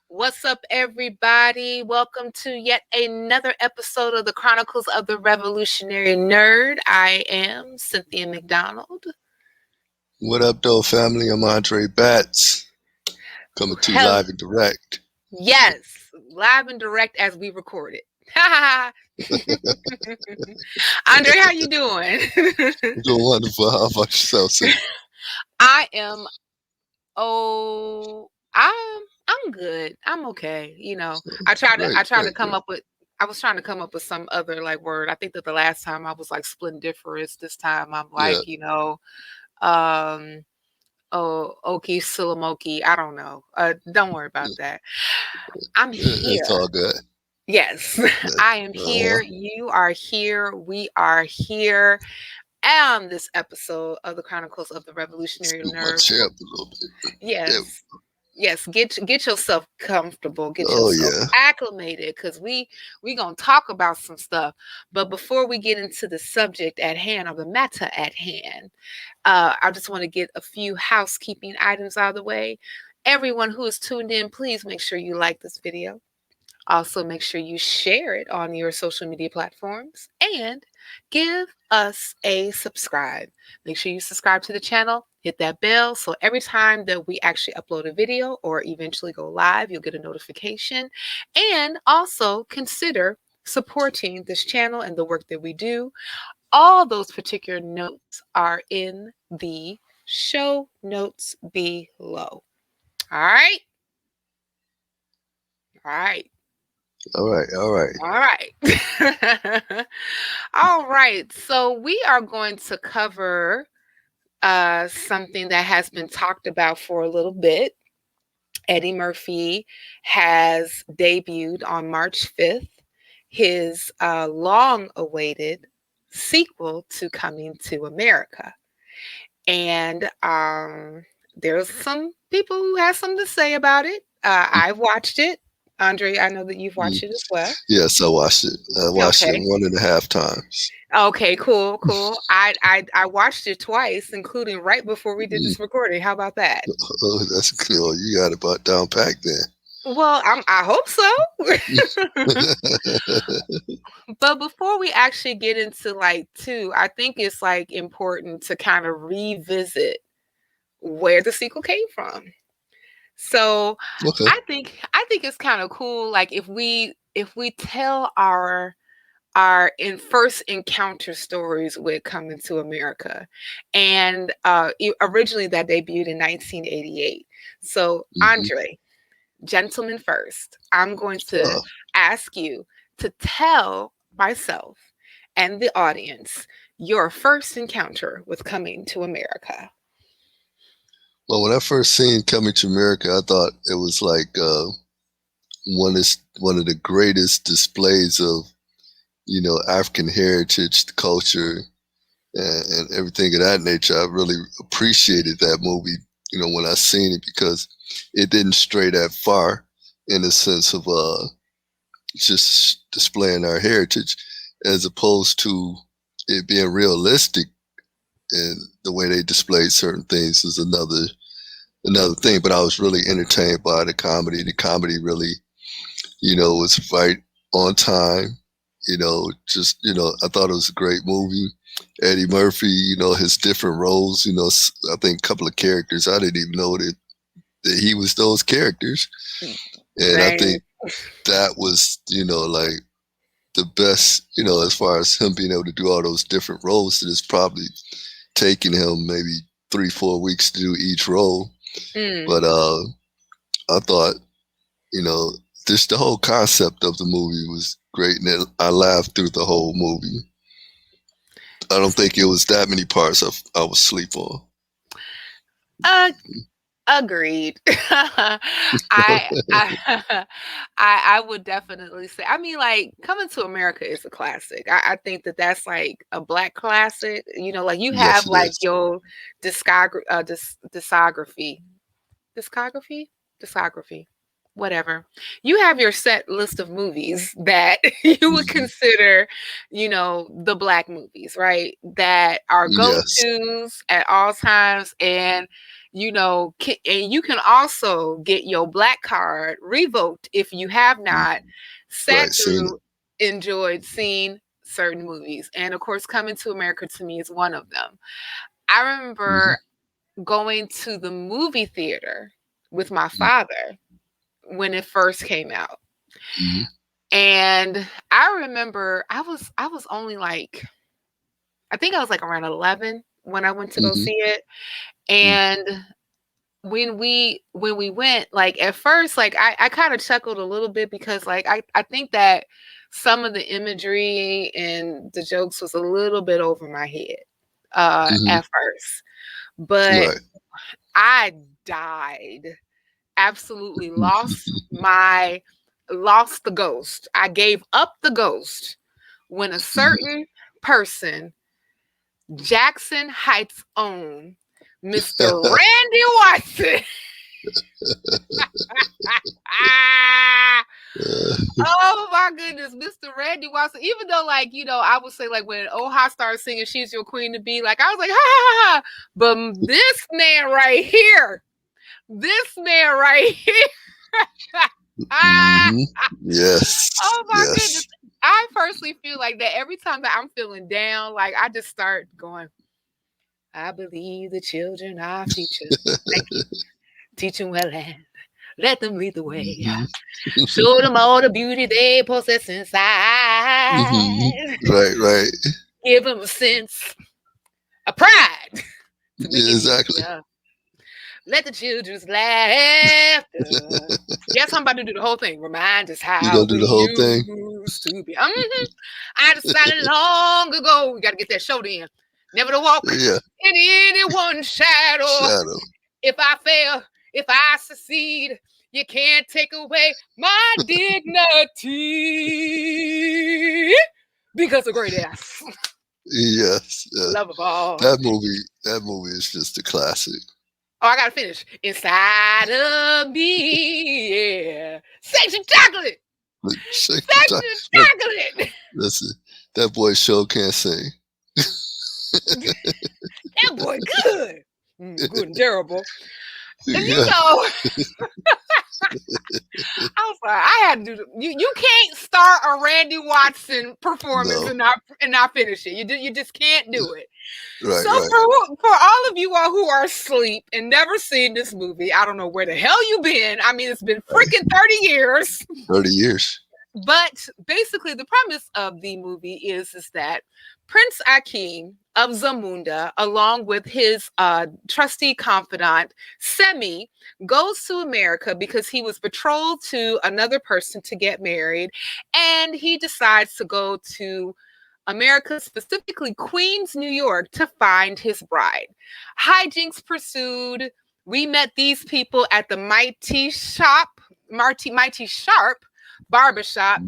What's up, everybody? Welcome to yet another episode of the Chronicles of the Revolutionary Nerd. I am Cynthia McDonald. What up, though, family? I'm Andre Batts, coming to you Hell, live and direct. yes, live and direct as we record it. Andre, how you doing? I'm doing wonderful. How about yourself, Sid? I am. Oh, I'm good. I'm okay. I tried to. Great, I tried to great, come great. up with. I was trying to come up with some other like word. I think that the last time I was like splendiferous. This time I'm Yeah, like, um, oh, Okie Silamoki. I don't know. Don't worry about that. I'm it's here. all good. Yes, I am Uh-huh. here. You are here. We are here. And this episode of the Chronicles of the Revolutionary Scoot my Nerd. chair up a little bit. There we Yes. Yes, get yourself comfortable, get go. Oh, yourself yeah. acclimated, because we gonna talk about some stuff. But before we get into the subject at hand or the matter at hand, I just want to get a few housekeeping items out of the way. Everyone who is tuned in, please make sure you like this video. Also, make sure you share it on your social media platforms and give us a subscribe. Make sure you subscribe to the channel, hit that bell so every time that we actually upload a video or eventually go live, you'll get a notification. And also consider supporting this channel and the work that we do. All those particular notes are in the show notes below. All right. All right. All right, all right. All right. All right. So we are going to cover something that has been talked about for a little bit. Eddie Murphy has debuted on March 5th his long awaited sequel to Coming to America. And there's some people who have something to say about it. I've watched it. Andre, I know that you've Mm. watched it as well. Yes, I watched it. I watched it Okay. 1.5 times. Okay, cool, cool. I watched it twice, including right before we did Mm. this recording. How about that? Oh, that's good. Oh, you got it about down packed Well, I hope so. then. But before we actually get into like two, I think it's like important to kind of revisit where the sequel came from. So Okay. I think it's kind of cool, like if we tell our in first encounter stories with Coming to America. And originally that debuted in 1988. So, Hmm. Andre, gentlemen first, I'm going to Uh, ask you to tell myself and the audience your first encounter with Coming to America. well, when I first seen Coming to America, I thought it was like one of the greatest displays of African heritage, culture, and everything of that nature. I really appreciated that movie. When I seen it because it didn't stray that far in the sense of just displaying our heritage, as opposed to it being realistic. And the way they displayed certain things is another thing. But I was really entertained by the comedy. The comedy really was right on time. I thought it was a great movie. Eddie Murphy, his different roles, I think a couple of characters, I didn't even know that he was those characters. And I Same. think that was, like the best, as far as him being able to do all those different roles, that it's probably taking him maybe 3, 4 weeks to do each role. Mm. But I thought, you know, just the whole concept of the movie was great, and I laughed through the whole movie. I don't think it was that many parts I was asleep on. Uh, Agreed. I I would definitely say. I mean, like Coming to America is a classic. I think that that's like a black classic. Like you Yes, have it like is. your discography, discography, discography, whatever. You have your set list of movies that you would Hmm. consider, the black movies, right? That are go Yes. tos at all times, and and you can also get your black card revoked if you have not sat Right, seen through, enjoyed, seen certain movies. And of course, Coming to America to me is one of them. I it. Hmm. remember going to the movie theater with my father when it first came out. Hmm. And I remember I was only like, I think I was like around 11 when I went to go Hmm. see it. And when we went, like at first, like I kind of chuckled a little bit because like I think that some of the imagery and the jokes was a little bit over my head Hmm. at first. But Right. I died. Absolutely lost the ghost. I gave up the ghost when a certain person, Jackson Heights own Mr. Randy Watson. Oh my goodness, Mr. Randy Watson. Even though, like, I would say, like, when Oha started singing She's Your Queen to Be, like, I was like, ha ha ha. But this man right here. Hmm. Yes. Oh my goodness. Yes. I personally feel like that every time that I'm feeling down, like I just start going, I believe the children are future. Thank you. Teach them well and let them lead the way. Hmm. Show them all the beauty they possess Hmm. inside. Right. Right. Give them a sense of pride to make Yeah, it exactly. easier. Let the children's laughter. Yes, I'm about to do the whole thing. Remind us You how gonna do we the whole thing? used to be. I decided long ago, we got to get that show in. Never to walk Yeah. in anyone's shadow. Shadow. If I fail, if I succeed, you can't take away my dignity. Because of great ass. Yes. Love of all. That movie. That movie is just a classic. Oh, I gotta finish. Inside of me, yeah. Section chocolate! Shake the time. Section chocolate! Listen, that boy sure can't sing. That boy good. Good and terrible. And Yeah. I was like, I had to do you can't start a Randy Watson performance No. and not finish it. You just can't do it. Right. So Right. for all of you all who are asleep and never seen this movie, I don't know where the hell you been. I mean, it's been freaking 30 years. 30 years. But basically, the premise of the movie is that Prince Akeem of Zamunda, along with his trusty confidant, Semi, goes to America because he was betrothed to another person to get married. And he decides to go to America, specifically Queens, New York, to find his bride. Hijinks pursued. We met these people at the Mighty Sharp barbershop,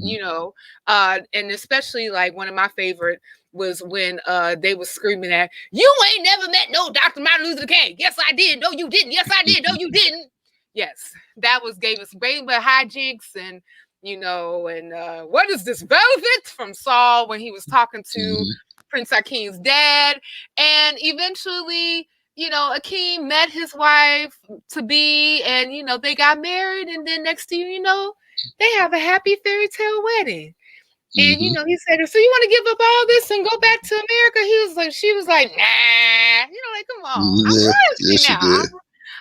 and especially like one of my favorite was when they were screaming at, you ain't never met no Dr. Martin Luther King. Yes, I did. No, you didn't. Yes, I did. No, you didn't. Yes, that gave us rainbow hijinks and what is this velvet from Saul when he was talking to Prince Akeem's dad. And eventually, Akeem met his wife to be, and, they got married. And then next thing you know, they have a happy fairy tale wedding. And, he said, so you want to give up all this and go back to America? She was like, nah, like, come on, I'm royalty now.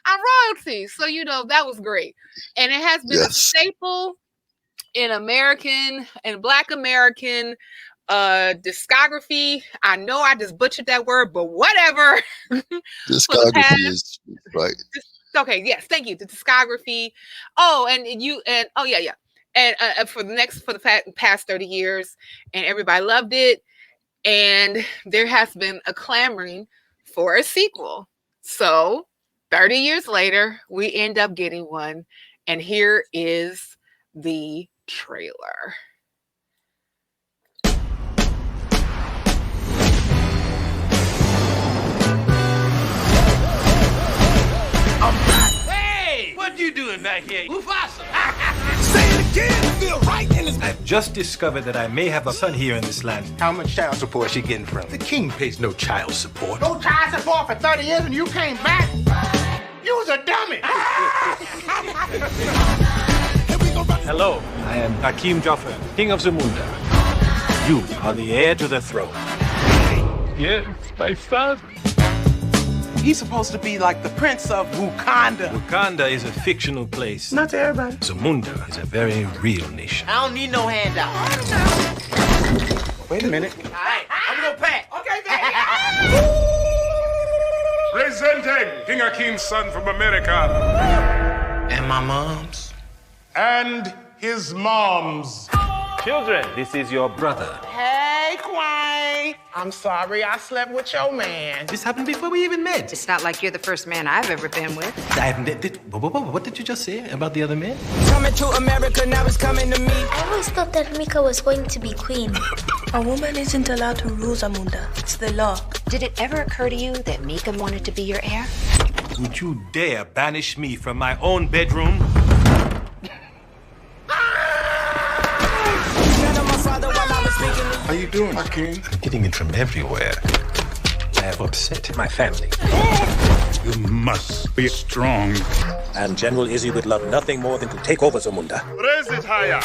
I'm royalty. So, that was great. And it has been a staple in Black American discography. I know I just butchered that word, but whatever. Discography is right. Okay, yes, thank you. The discography. Oh, and yeah. And for the past 30 years, and everybody loved it. And there has been a clamoring for a sequel. So 30 years later, we end up getting one. And here is the trailer. Hey! What you doing back here? Mufasa! Say it again, feel right in his... I've just discovered that I may have a son here in this land. How much child support is she getting from? The king pays no child support. No child support for 30 years and you came back? You was a dummy. Hello, I am Hakim Jaffa, King of Zamunda. You are the heir to the throne. Yes, my father. He's supposed to be like the prince of Wakanda. Wakanda is a fictional place. Not to everybody. Zamunda is a very real nation. I don't need no handout. Wait a minute. All right, I'm gonna pack. Okay, Presenting King Akeem's son from America. And my mom's. And his mom's. Children, this is your brother. Hey, Quine. I'm sorry I slept with your man. This happened before we even met. It's not like you're the first man I've ever been with. What did you just say about the other men? Coming to America, now it's coming to me. I always thought that Mika was going to be queen. A woman isn't allowed to rule Zamunda. It's the law. Did it ever occur to you that Mika wanted to be your heir? Would you dare banish me from my own bedroom? How you doing, Hakeem? I'm getting it from everywhere. I have upset my family. You must be strong. And General Izzy would love nothing more than to take over Zamunda. Raise it higher.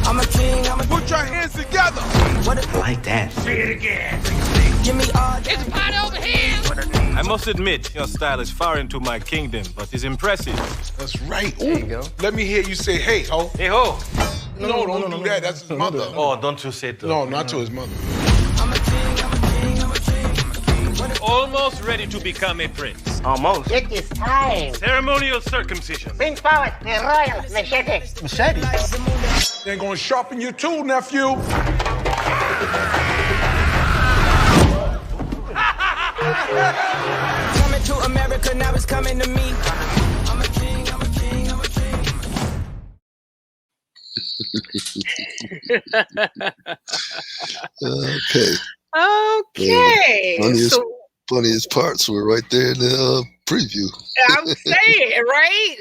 I'm a king, Put your hands together. I like that. Say it again. give me all. It's a party over here. I must admit, your style is foreign to my kingdom, but is impressive. That's right. There you go. Let me hear you say, hey, ho. Hey ho! No, don't do that. That's his mother. Oh, don't you say it. No, not to his mother. Almost ready to become a prince. Almost. It is time. Ceremonial circumcision. Bring forward the royal machete. They're gonna sharpen your tool, nephew. Coming to America, now it's coming to me. I'm a king, I'm a king, I'm a king. Okay. Okay. Funniest parts were right there in the preview. I'm saying, right?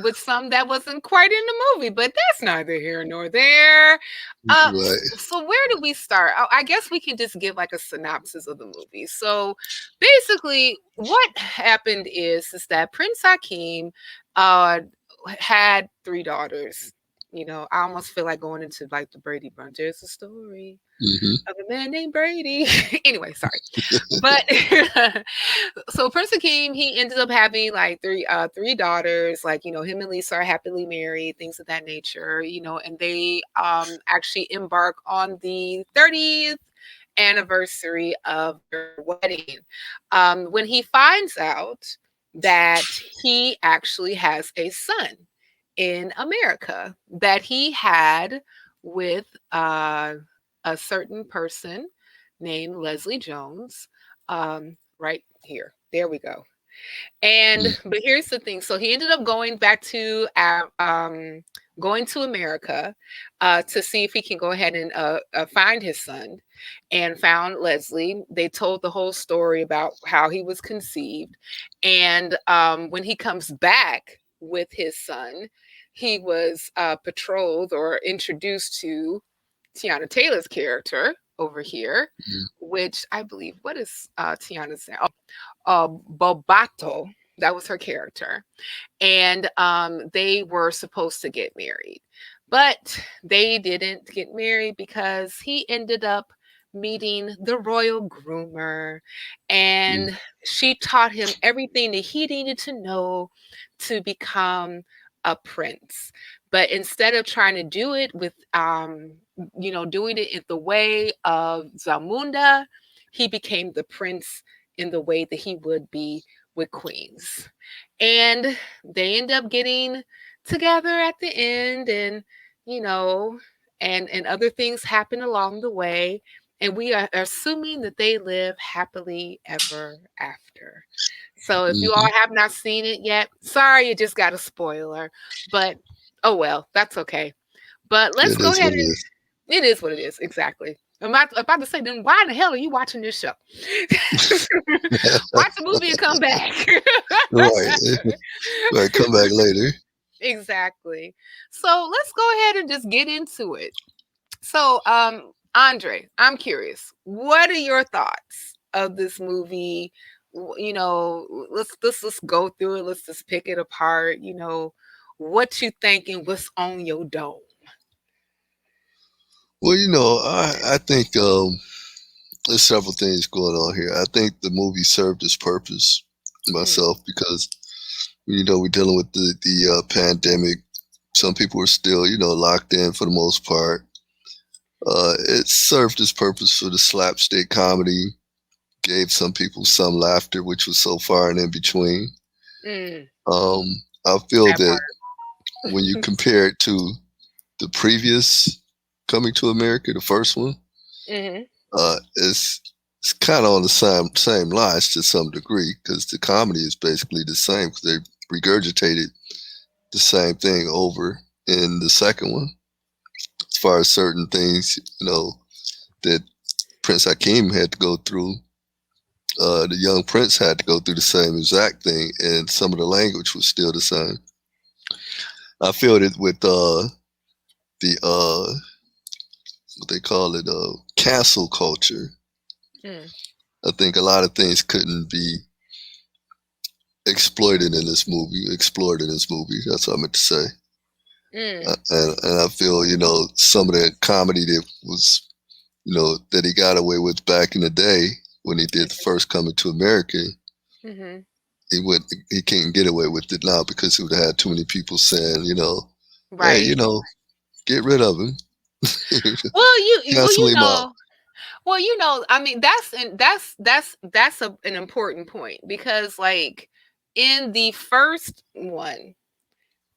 With some that wasn't quite in the movie, but that's neither here nor there. Right. So where do we start? I guess we can just give like a synopsis of the movie. So basically, what happened is that Prince Hakeem had 3 daughters. I almost feel like going into like the Brady Bunch. There's a story of a man named Brady. Anyway, sorry. But so Prince Hakeem, he ended up having like three daughters. Like, him and Lisa are happily married, things of that nature, and they actually embark on the 30th anniversary of their wedding. When he finds out that he actually has a son in America that he had with a certain person named Leslie Jones, right here. There we go. But here's the thing. So he ended up going back to going to America to see if he can go ahead and find his son, and found Leslie. They told the whole story about how he was conceived. And when he comes back with his son, he was betrothed or introduced to Tiana Taylor's character over here, which I believe, what is Tiana's name? Bobato. That was her character. And they were supposed to get married, but they didn't get married because he ended up meeting the royal groomer, and she taught him everything that he needed to know to become a prince. But instead of trying to do it with doing it in the way of Zamunda, he became the prince in the way that he would be with queens. And they end up getting together at the end, and and other things happen along the way, and we are assuming that they live happily ever after. So if you all have not seen it yet, sorry, you just got a spoiler. But oh well, that's okay. But let's go ahead and it is what it is. Exactly. I'm about to say, then why in the hell are you watching this show? Watch the movie and come back. Right. Come back later. Exactly. So let's go ahead and just get into it. So Andre, I'm curious. What are your thoughts of this movie? You know, let's go through it. Let's just pick it apart. You know, what you thinking? What's on your dome? Well, I think there's several things going on here. I think the movie served its purpose myself because we're dealing with the pandemic. Some people are still locked in for the most part. It served its purpose for the slapstick comedy, gave some people some laughter, which was so far and in between. I feel that when you compare it to the previous Coming to America, the first one, it's kind of on the same lines to some degree because the comedy is basically the same because they regurgitated the same thing over in the second one. As far as certain things, that Prince Hakeem had to go through, the young prince had to go through the same exact thing, and some of the language was still the same. I feel that with the what they call it, cancel culture. I think a lot of things couldn't be explored in this movie. That's what I meant to say. And I feel, some of the comedy that was, that he got away with back in the day when he did the first Coming to America, he can't get away with it now because he would have had too many people saying, hey, get rid of him. I mean, that's an important point because, like, in the first one,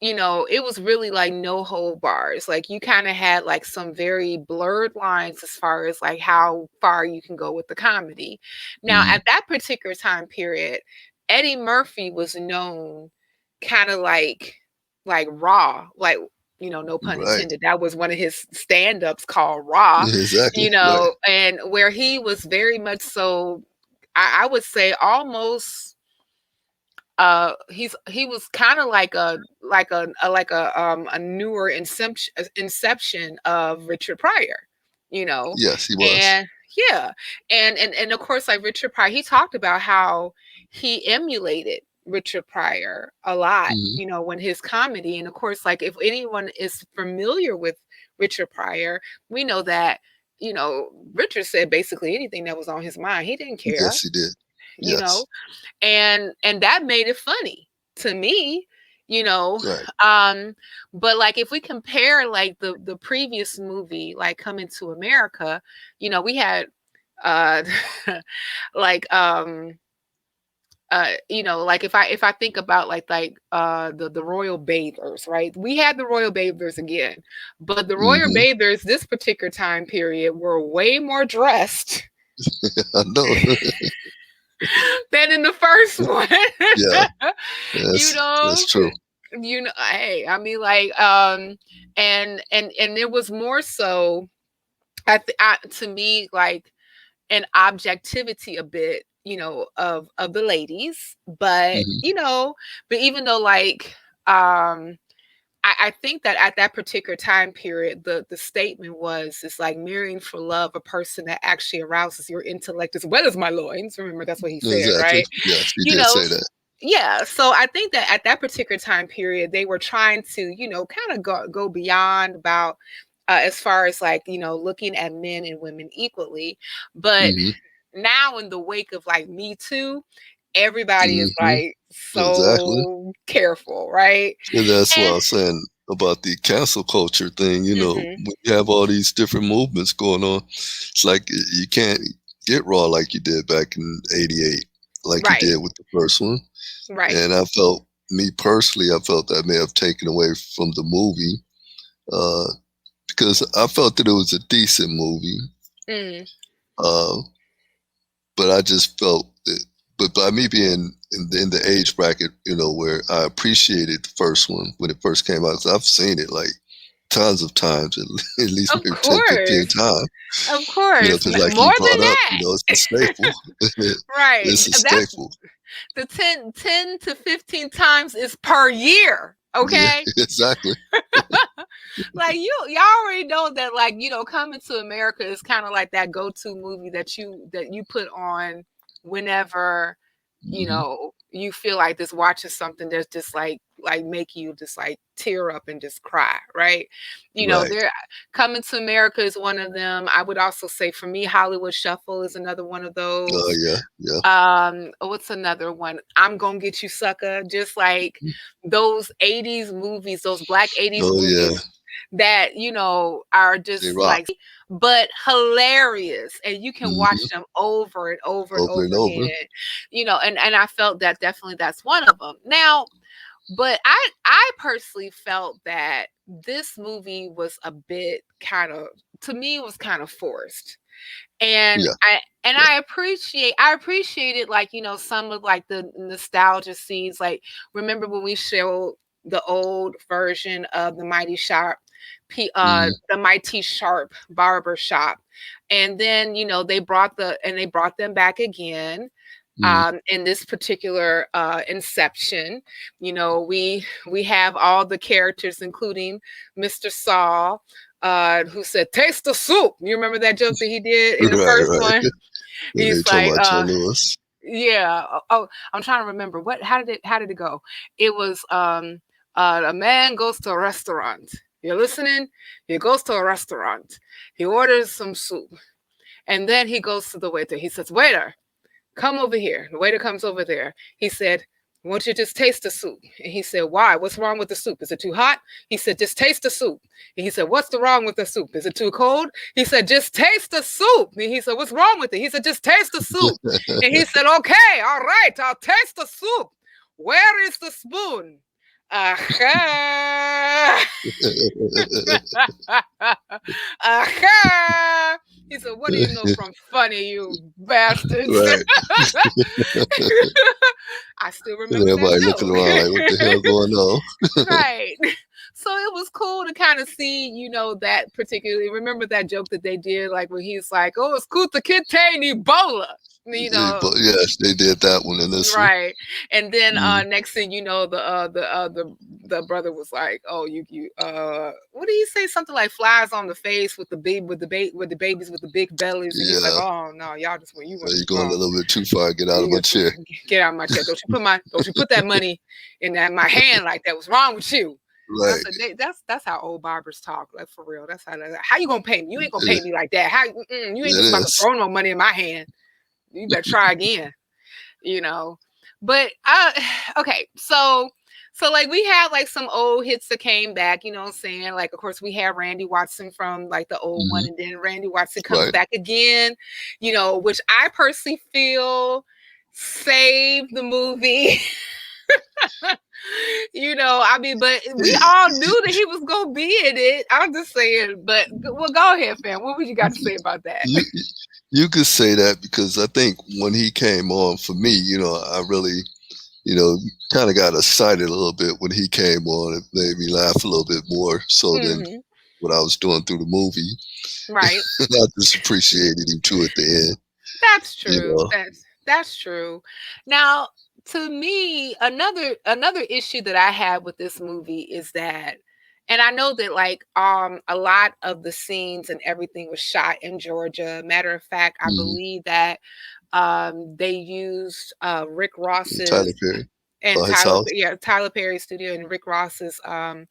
it was really like no hold bars. Like, you kind of had like some very blurred lines as far as like how far you can go with the comedy. Now, at that particular time period, Eddie Murphy was known kind of like raw, like, no pun intended. That was one of his stand-ups called Raw, exactly. And where he was very much so, I would say almost, he was kind of like a newer inception of Richard Pryor, Yes, he was. And yeah, and of course, like Richard Pryor, he talked about how he emulated Richard Pryor a lot, when his comedy. And of course, like, if anyone is familiar with Richard Pryor, we know that, Richard said basically anything that was on his mind. He didn't care. Yes, he did. Yes. And that made it funny to me, but like, if we compare like the previous movie, like Coming to America, we had like like if I think about like the Royal Bathers, right? We had the Royal Bathers again, but the Royal Bathers this particular time period were way more dressed. I know. Than in the first one. Yeah. That's true. Hey, I mean, like, and it was more so, to me, like, an objectivity a bit, of the ladies, but but even though, like, I think that at that particular time period, the statement was, it's like marrying for love a person that actually arouses your intellect as well as my loins. Remember, that's what he said, right? Yes, he did say that. Yeah, so I think that at that particular time period, they were trying to, kind of go beyond about as far as like, looking at men and women equally. But now, in the wake of like Me Too, everybody is like so careful, right? And that's what I was saying about the cancel culture thing. When you have all these different movements going on, it's like you can't get raw like you did back in '88, like you did with the first one. Right. And I felt that may have taken away from the movie because I felt that it was a decent movie. But I just felt that, but by me being in the age bracket, where I appreciated the first one when it first came out, 'cause I've seen it like tons of times, at least maybe 10, 15 times. Of course. Because like more you brought than up, that. it's a staple. Right. It's a staple. The 10 to 15 times is per year. Yeah, Okay. exactly. Like y'all already know that, like, Coming to America is kind of like that go-to movie that you put on whenever Hmm. you feel like just watching something that's just like make you just like tear up and just cry, right? Right. There Coming to America is one of them. I would also say for me, Hollywood Shuffle is another one of Oh those. yeah, yeah. What's another one? I'm Gonna Get You Sucker. Just like those 80s movies, those black 80s Oh yeah. movies that are They just rock. like, but hilarious, and you can watch Hmm. them over and over and Over and over over. again. And I felt that definitely that's one of them. Now, but I personally felt that this movie was a bit kind of, to me, it was kind of forced. And Yeah, yeah. I appreciated, like, some of like the nostalgia scenes. Like, remember when we showed the old version of Hmm. the Mighty Sharp barber shop, and then they brought them back again, Hmm. in this particular inception. We have all the characters, including Mr. Saul, who said, "Taste the soup." You remember that joke that he did in the Right, first right. one? And they He's talking like, about Joe Lewis. yeah. Oh, I'm trying to remember how did it go? It was a man goes to a restaurant. You're listening? He goes to a restaurant. He orders some soup. And then he goes to the waiter. He says, "Waiter, come over here." The waiter comes over there. He said, "Won't you just taste the soup?" And he said, "Why? What's wrong with the soup? Is it too hot?" He said, "Just taste the soup." And he said, "What's the wrong with the soup? Is it too cold?" He said, "Just taste the soup." And he said, "What's wrong with it?" He said, "Just taste the soup." And he said, "Okay, all right, I'll taste the soup. Where is the spoon?" Aha. Aha. He said, "What do you know from funny, you bastards?" Right. I still And remember that everybody looking joke. around like, what the hell going on? Right. So it was cool to kind of see, that particularly. Remember that joke that they did, like when he's like, "Oh, it's cool to contain Ebola." You know, But yes, they did that one in this one. right. And then Mm. next thing you know, the brother was like, "Oh, you what did he say? Something like flies on the face with the baby with the babies with the big bellies." And he's like, Yeah. "Oh no, y'all just went So you're too going a far. little bit too far. Get out of You my just chair. get out of my chair. Don't you put that money in my hand like that. What's wrong with you?" And I Right. said, that's how old barbers talk, like for real. How you gonna pay me? You ain't gonna pay It, me like that. You ain't it just about to is. throw no money in my hand. You better try again, you know. But I okay, so like we had like some old hits that came back, you know what I'm saying? Like, of course, we had Randy Watson from like the old one, Hmm. and then Randy Watson comes Right. back again, which I personally feel saved the movie. I mean, but we all knew that he was gonna be in it. I'm just saying, but well, go ahead, fam. What would you got to say about that? You you could say that because I think when he came on for me, I really, you know, kind of got excited a little bit when he came on. It made me laugh a little bit more so than Hmm. what I was doing through the movie. Right. I just appreciated him too at the end. That's You true. know. That's true. Now, to me, another issue that I had with this movie is that, and I know that like a lot of the scenes and everything was shot in Georgia. Matter of fact, I Hmm. believe that they used Rick Tyler Ross's Perry, and his house. Tyler Perry's studio and Rick Ross's Hmm.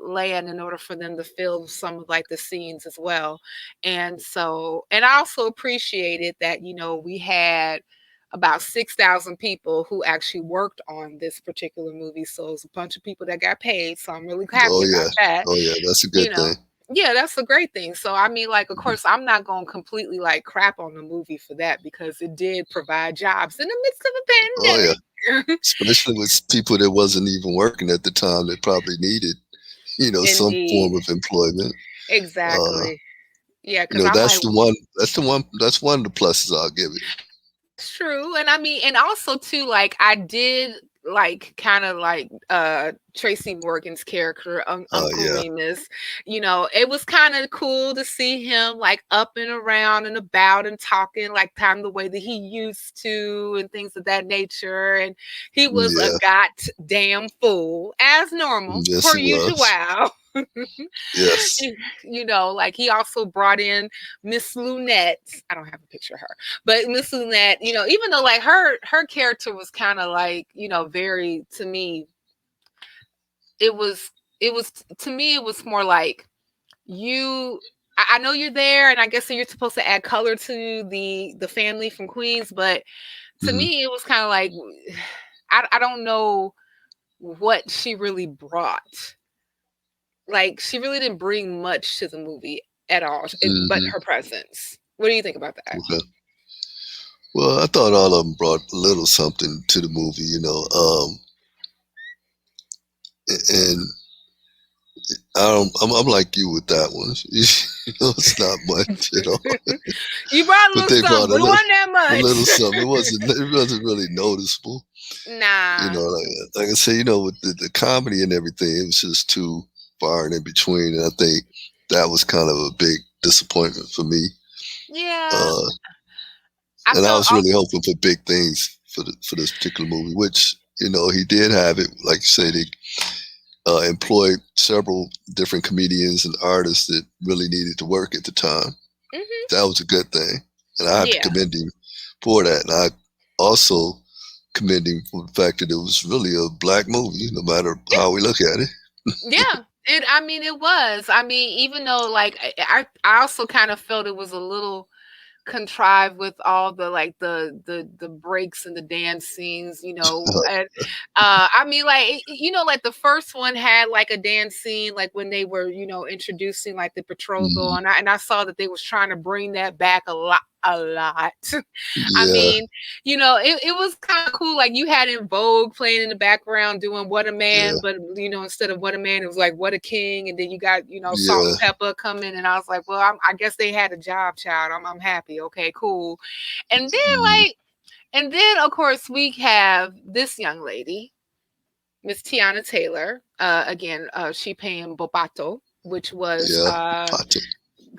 land in order for them to film some of like the scenes as well. And I also appreciated that, we had about 6,000 people who actually worked on this particular movie. So it was a bunch of people that got paid. So I'm really Oh happy about yeah, that. oh yeah, that's a good You know, thing. yeah, that's a great thing. So I mean, like, of Mhm. course, I'm not going to completely like crap on the movie for that because it did provide jobs in the midst of Oh yeah, a pandemic. especially with people that wasn't even working at the time that probably needed, some form Indeed. of employment. Uh, Exactly. Yeah, because I'm that's like, the one. That's the one. That's one of the pluses I'll give it. that's true. And I mean, and also too, like I did like kind of like Tracy Morgan's character, Uncle Yeah. Remus. It was kind of cool to see him like up and around and about and talking like kind of the way that he used to and things of that nature. And he was a Yeah. goddamn fool as normal Yes, per he usual. was. Yes. Like he also brought in Miss Lunette. I don't have a picture of her, but Miss Lunette, even though like her character was kind of like, very, to me, it was to me it was more like, I know you're there, and I guess you're supposed to add color to the family from Queens, but to Mhm. me it was kind of like, I don't know what she really brought. Like, she really didn't bring much to the movie at all, but Mhm. her presence. What do you think about that? Okay. Well, I thought all of them brought a little something to the movie, and I'm like you with that one. It's not much at all, You brought a but little they something, brought but it wasn't that a little much. something. It wasn't really noticeable. Nah. Like I say, with the comedy and everything, it was just too far and in between, and I think that was kind of a big disappointment for me. Yeah. Uh, I and I felt was really hoping for big things for this particular movie, which he did have it. Like you say, they employed several different comedians and artists that really needed to work at the time. Mhm. That was a good thing, and I have to Yeah. commend him for that. And I also commend him for the fact that it was really a black movie, no matter how we look at it. Yeah. It was. Even though like I also kind of felt it was a little contrived with all the like the breaks and the dance scenes, and like like the first one had like a dance scene like when they were introducing like the betrothal, Mhm. and I saw that they was trying to bring that back a lot. Yeah, It was kind of cool. Like you had In Vogue playing in the background doing What a Man, yeah, but instead of What a Man, it was like What a King, and then you got Salt yeah. and Pepper coming, and I was like, well, I guess they had a job, child. I'm happy. Okay, cool. And then Mhm. of course we have this young lady, Miss Tiana Taylor. Again, she playing Bobato, which was Yeah, Pato.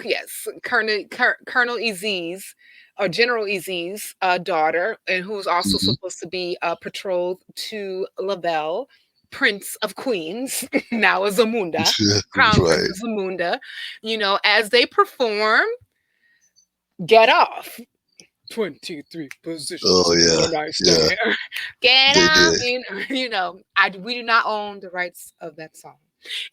yes, Colonel Ezee's or General Ezee's daughter, and who's also Mhm. supposed to be betrothed to Lavelle, Prince of Queens, now a Zamunda, Crown Prince Right. of Zamunda. As they perform Get Off. 23 positions Oh, in yeah, your yeah, nightstand. Get they off. did. We do not own the rights of that song.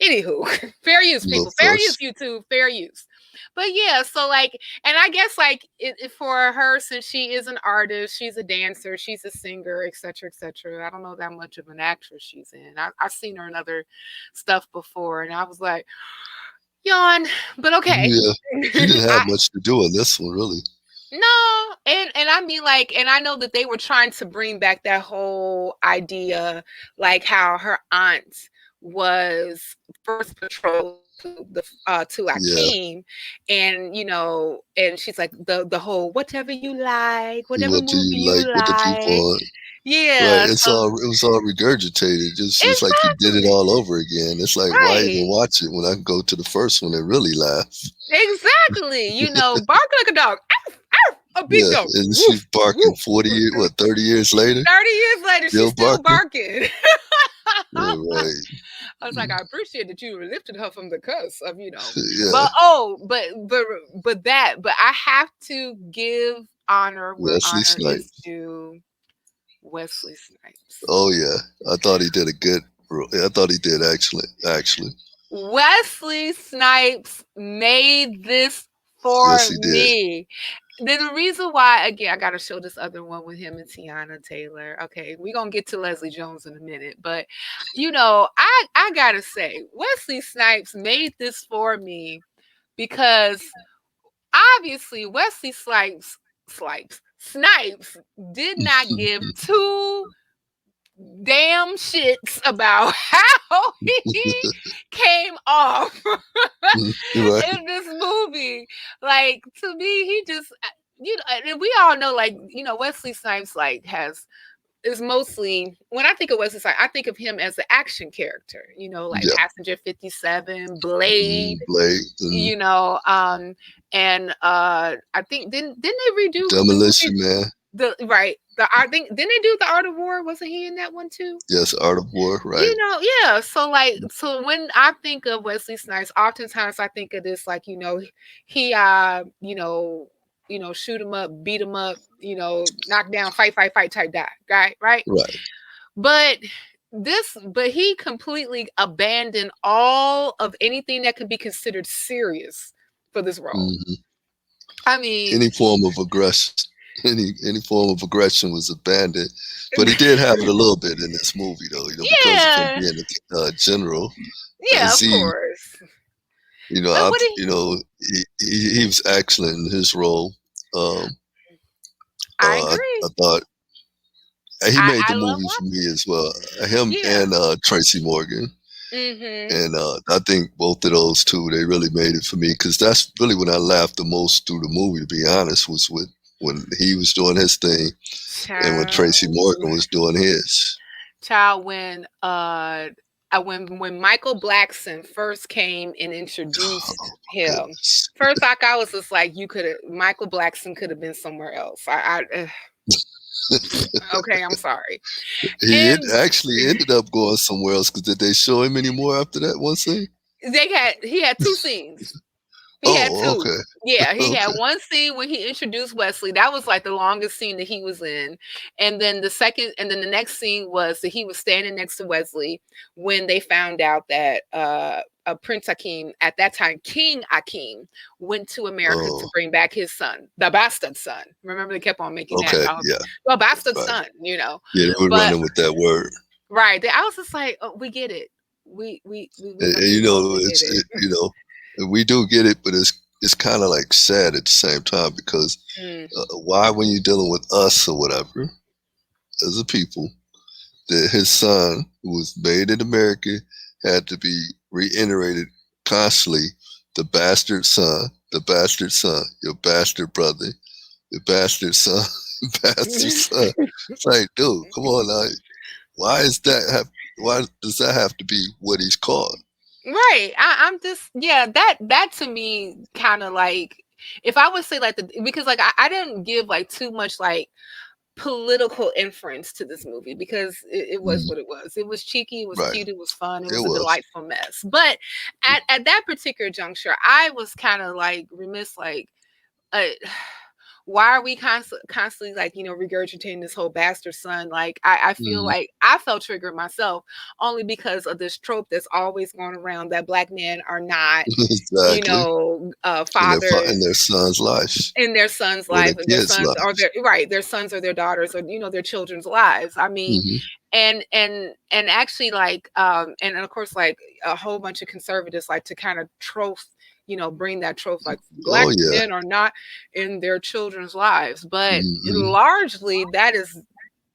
Anywho, fair use, Well, people. of Fair use, course. YouTube. Fair use. But yeah, so like, and I guess like for her, since she is an artist, she's a dancer, she's a singer, etc., etc. I don't know that much of an actress she's in. I've seen her in other stuff before, and I was like, yawn. But okay. Yeah, she didn't I, have much to do in this one, really. No, and like, and I know that they were trying to bring back that whole idea, like how her aunt was first betrothed to Yeah, Akeem, and and she's like the whole whatever you like, whatever what do movie you you like? What do people like, want? Right, yeah. So it was all regurgitated. Just like you did it exactly all over again. It's like, why even right, watch it when I can go to the first one and really laugh? exactly. Bark like a dog, arf, arf, a big Yeah, dog, and she's woof barking woof. 30 years later, 30 years later, she's still still barking. barking. Yeah, right. I was like, I appreciate that you lifted her from the curse of, Yeah, but but I have to give honor where Wesley honor is Snipes. due. Wesley Snipes. Oh yeah, I thought he did a good. I thought he did excellent. Actually, Wesley Snipes made this yes, for he did. me. Then the reason why, again, I gotta show this other one with him and Tiana Taylor. Okay, we're gonna get to Leslie Jones in a minute, but I gotta say, Wesley Snipes made this for me because obviously Wesley Snipes did not give two damn shits about how he came off Right. in this movie. Like, to me, he just and we all know, like, Wesley Snipes like has is mostly when I think of Wesley Snipes, I think of him as the action character, like Yeah. Passenger 57, Blade, Blade, and I think didn't they redo the Demolition movie? Man. I think didn't they do the Art of War? Wasn't he in that one too? Yes, Art of War, right. Yeah. So when I think of Wesley Snipes, oftentimes I think of this like, he shoot him up, beat him up, knock down, fight type guy, right? Right. But he completely abandoned all of anything that could be considered serious for this role. Mm-hmm. I mean, any form of aggression was abandoned, but he did have it a little bit in this movie, though. Because of him being a general. Yeah, of course. He was excellent in his role. I agree. I thought he made the movie for me as well. Him and Tracy Morgan. Mm-hmm. And I think both of those two, they really made it for me, because that's really when I laughed the most through the movie, to be honest, was when he was doing his thing and when Tracy Morgan was doing his. Child, when Michael Blackson first came and introduced him, goodness. First I was just like, Michael Blackson could have been somewhere else. Okay, I'm sorry. He actually ended up going somewhere else, because did they show him anymore after that one scene? He had 2 scenes. He had 2. Okay. Yeah, he had one scene when he introduced Wesley. That was like the longest scene that he was in. And then the next scene was that he was standing next to Wesley when they found out that Prince Hakeem, at that time King Hakeem, went to America to bring back his son, the bastard son. Remember, they kept on making that. Yeah. Well, bastard son, Yeah, they were running with that word. Right. I was just like, oh, we get it. We we we do get it, but it's kind of like sad at the same time, because why, when you're dealing with us or whatever, as a people, that his son, who was made in America, had to be reiterated constantly, the bastard son, your bastard brother, your bastard son, bastard son. It's like, dude, come on now. Why does that have to be what he's called? Right. I'm just, that to me kind of like, if I would say like because like I didn't give like too much like political inference to this movie, because it was what it was. It was cheeky, it was cute, it was fun, it was a delightful mess. But at that particular juncture, I was kind of like remiss, like why are we constantly like, regurgitating this whole bastard son? Like, I feel like I felt triggered myself, only because of this trope that's always going around, that Black men are not, fathers in their son's life. In their son's life, and their sons are their sons or their daughters, or their children's lives. I mean, and actually, like, and of course, like a whole bunch of conservatives like to kind of bring that trope, like Black men are not in their children's lives, but largely that is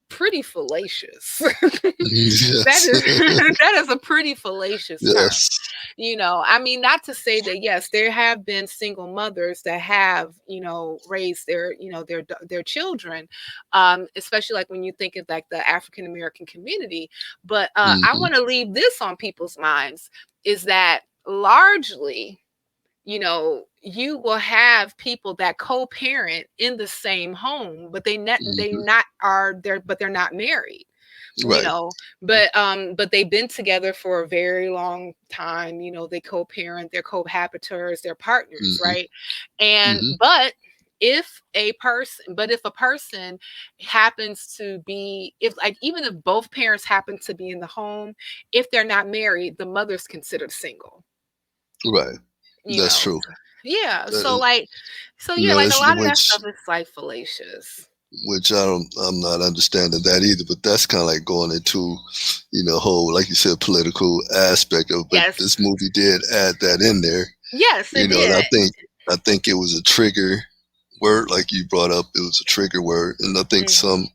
pretty fallacious. That is a pretty fallacious term. I mean, not to say that yes, there have been single mothers that have raised their children, especially like when you think of like the African American community. But I want to leave this on people's minds, is that largely, you will have people that co-parent in the same home, but they're not married. Right. But they've been together for a very long time. They co-parent, they're cohabitors, they're partners, right? And but if a person happens to be, even if both parents happen to be in the home, if they're not married, the mother's considered single. Right. That's true. Yeah. So like a lot of that stuff is like fallacious. Which I'm not understanding that either, but that's kind of like going into, whole, like you said, political aspect of it. But this movie did add that in there. Yes, it did. And I think it was a trigger word, like you brought up. It was a trigger word, and I think some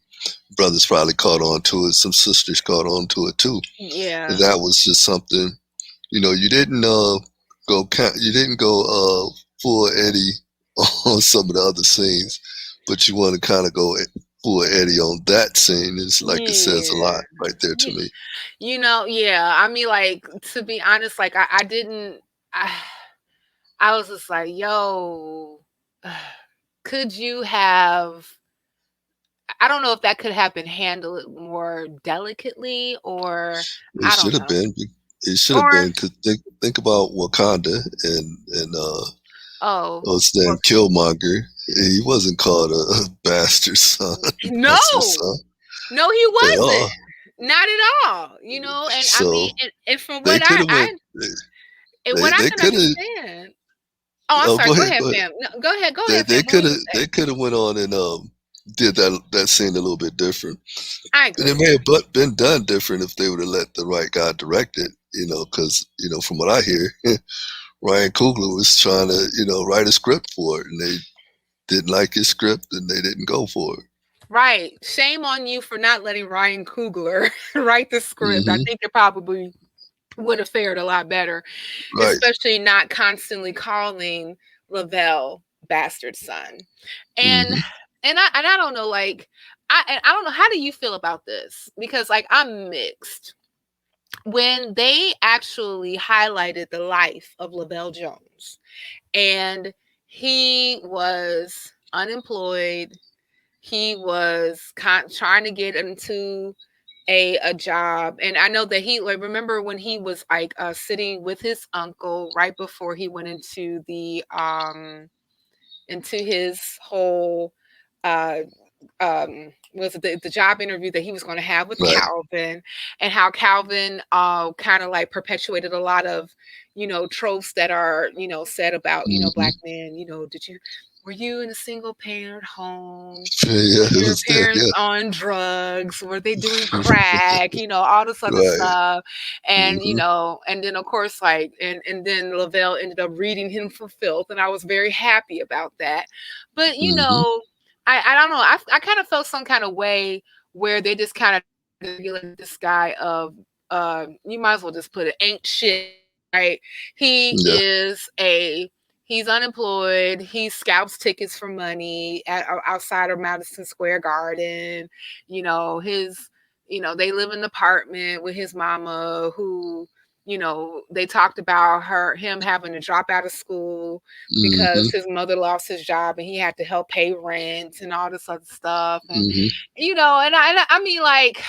brothers probably caught on to it. Some sisters caught on to it too. Yeah. And that was just something, you didn't go full Eddie on some of the other scenes, but you want to kind of go pull Eddie on that scene is like it says a Yeah. lot right there to me. Yeah. I mean, like, to be honest, like I didn't I I was just like, yo, could you have I don't know if that could have been handled more delicately, or It I should don't have know. been. It should have Or been because think about Wakanda and oh, what's his name, well, Killmonger. He wasn't called a bastard son. That's his no. son. No, he They wasn't. are. Not at all. And I mean, So and from they what could have went. I and what I They can could have. understand. Oh, I'm Oh, sorry. go Go ahead. ahead, Go ahead. fam. No, go They ahead, fam. What were you gonna say? could have went on and did that scene a little bit different. I And it agree. may have been done different if they would have let the right guy direct it. Because from what I hear, Ryan Coogler was trying to write a script for it, and they didn't like his script, and they didn't go for it. Right. Shame on you for not letting Ryan Coogler write the script. I Hmm. think it probably would have fared a lot better, Right. especially not constantly calling Lavelle bastard son. And Hmm. I don't know, like I don't know, how do you feel about this? Because like I'm mixed. When they actually highlighted the life of Lavelle Jones, and he was unemployed, he was trying to get into a job, and I know that he, like, remember when he was like sitting with his uncle right before he went into his whole uh was it the job interview that he was going to have with Right. Calvin, and how Calvin kind of like perpetuated a lot of tropes that are said about black Hmm. men. Were you in a single parent home? Yeah, Were it your was there. parents Yeah. on drugs? Were they doing crack? All this other Right. stuff. And Hmm. and then of course, like, and then Lavelle ended up reading him for filth, and I was very happy about that. But Hmm. I don't know. I kind of felt some kind of way where they just kind of regulate this guy of you might as well just put it ain't shit, right? He Yeah. is a He's unemployed. He scalps tickets for money outside of Madison Square Garden. His they live in an apartment with his mama, who they talked about him having to drop out of school because Hmm. his mother lost his job and he had to help pay rent and all this other stuff. And Hmm. I mean, like,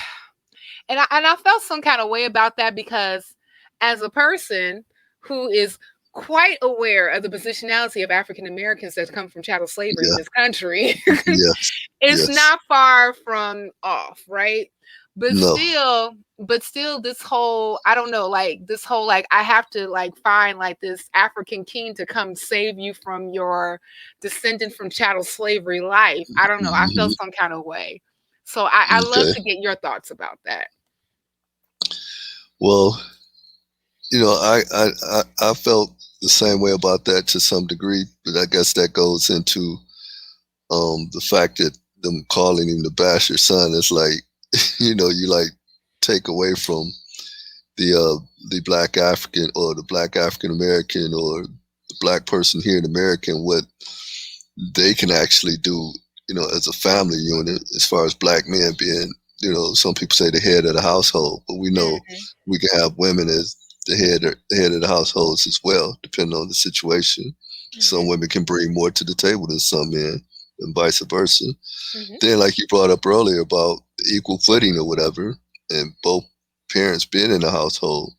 and I felt some kind of way about that, because as a person who is quite aware of the positionality of African Americans that come from chattel slavery in Yeah. this country, Yes. it's Yes. not far from off, right? But No. still, this whole, I don't know, like this whole, like, I have to like find like this African king to come save you from your descendant from chattel slavery life. I don't know. I felt Hmm. some kind of way. So I love Okay. to get your thoughts about that. Well, I felt the same way about that to some degree, but I guess that goes into the fact that them calling him the bastard son is like, you like take away from the black African or the black African American or the black person here in America and what they can actually do, as a family unit, as far as black men being, some people say the head of the household, but we know Mhm, we can have women as the head of the households as well, depending on the situation. Some mhm, women can bring more to the table than some men, and vice versa. mhm, Then, like you brought up earlier about equal footing or whatever, and both parents being in the household,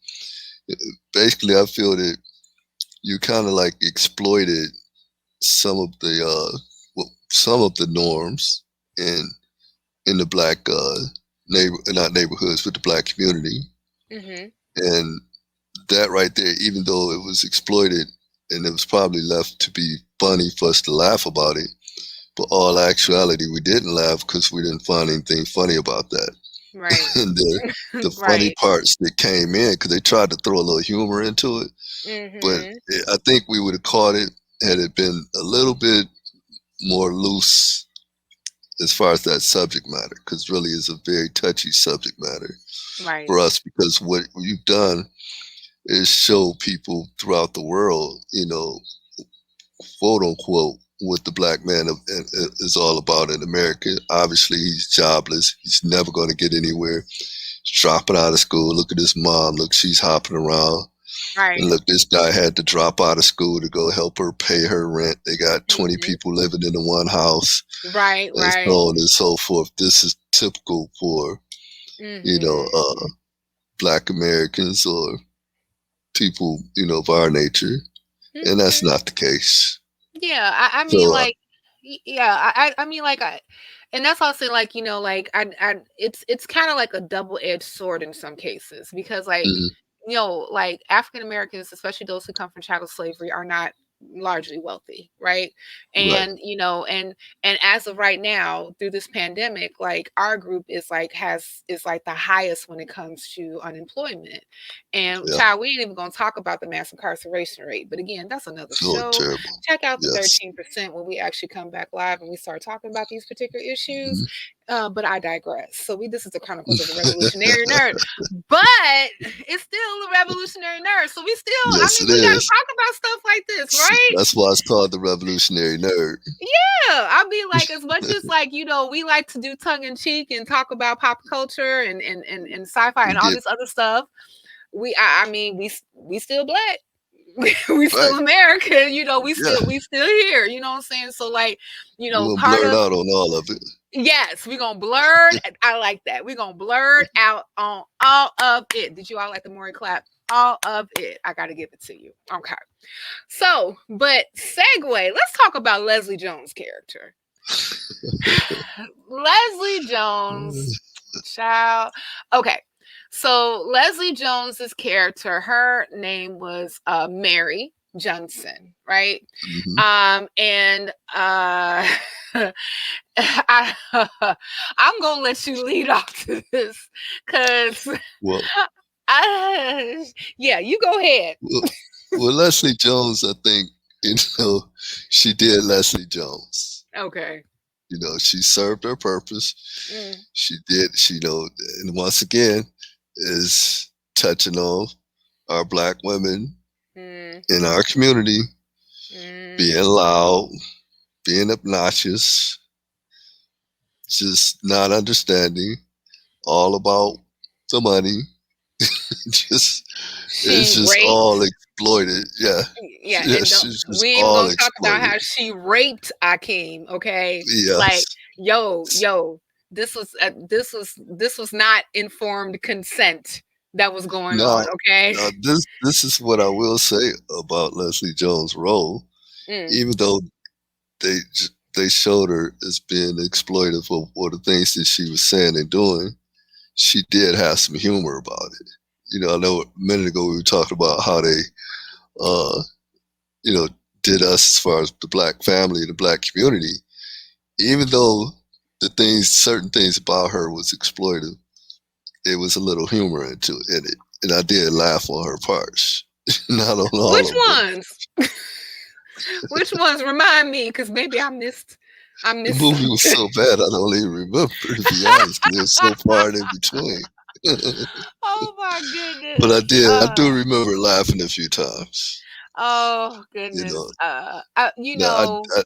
basically, I feel that you kind of like exploited some of the some of the norms in the black not neighborhoods, but the black community, mhm. and that right there, even though it was exploited and it was probably left to be funny for us to laugh about it, but all actuality, we didn't laugh because we didn't find anything funny about that. Right. And the funny Right. parts that came in, because they tried to throw a little humor into it, but Mhm. I think we would have caught it had it been a little bit more loose as far as that subject matter, because really is a very touchy subject matter Right. for us, because what you've done is show people throughout the world, quote unquote, what the black man is all about in America. Obviously, he's jobless. He's never going to get anywhere. He's dropping out of school. Look at his mom. Look, she's hopping around. Right. And look, this guy had to drop out of school to go help her pay her rent. They got 20 Mm-hmm. people living in the one house. Right, and right. so on and so forth. This is typical for, Mm-hmm. Black Americans or people, of our nature. And that's not the case. Yeah, I mean, So, like, yeah, I mean, like, and that's also like, it's kind of like a double-edged sword in some cases because, like, mhm, like African Americans, especially those who come from chattel slavery, are not largely wealthy, right? right. And and as of right now, through this pandemic, like our group is like is like the highest when it comes to unemployment. And Yeah. child, we ain't even gonna talk about the mass incarceration rate. But again, that's another So show. terrible. Check out the Yes. 13% when we actually come back live and we start talking about these particular issues. Mhm. But I digress. So this is the Chronicles of a Revolutionary Nerd. But it's still a revolutionary nerd. So we still, I Yes, mean, it we gotta is. talk about stuff like this, right? That's why it's called the Revolutionary Nerd. Yeah. I mean, like, as much as like, we like to do tongue in cheek and talk about pop culture and sci-fi and And all get this other stuff. I mean, we still black. We right. still America, Yeah. we still here, you know what I'm saying? So like, We're gonna part blurt of out on all of it. yes, we're gonna blur it. I like that. We're gonna blur it out on all of it. Did you all like the Maury clap? All of it. I gotta give it to you. Okay. So, but segue, let's talk about Leslie Jones' character. Leslie Jones, child. Okay. So Leslie Jones's character, her name was Mary Johnson, right? Mhm. And I, I'm gonna let you lead off to this because Well, yeah, you go ahead. well, well, Leslie Jones, I think, you know, she did Leslie Jones. Okay. She served her purpose. Mm, She did, and once again, is touching on our black women mm, in our community mm. being loud, being obnoxious, just not understanding, all about the money. just She It's just raped. all exploited. Yeah. Yeah, Yeah, and don't she's just we even all gonna talk about exploited. how she raped Akeem, okay? Like, Yes. yo, this was not informed consent that was going Now, on, okay? this is what I will say about Leslie Jones' role. Mm, Even though they showed her as being exploitive for the things that she was saying and doing, she did have some humor about it. I know a minute ago we were talking about how they, uh, you know, did us as far as the black family, the black community. Even though certain things about her was exploitive, it was a little humor in it, and I did laugh on her parts, not on all which of them. ones? Which ones remind me? Because maybe I missed The movie was something. so bad I don't even remember, to be honest, because it was so far in between. Oh my But goodness. I do remember laughing a few times. Oh You goodness. know, now I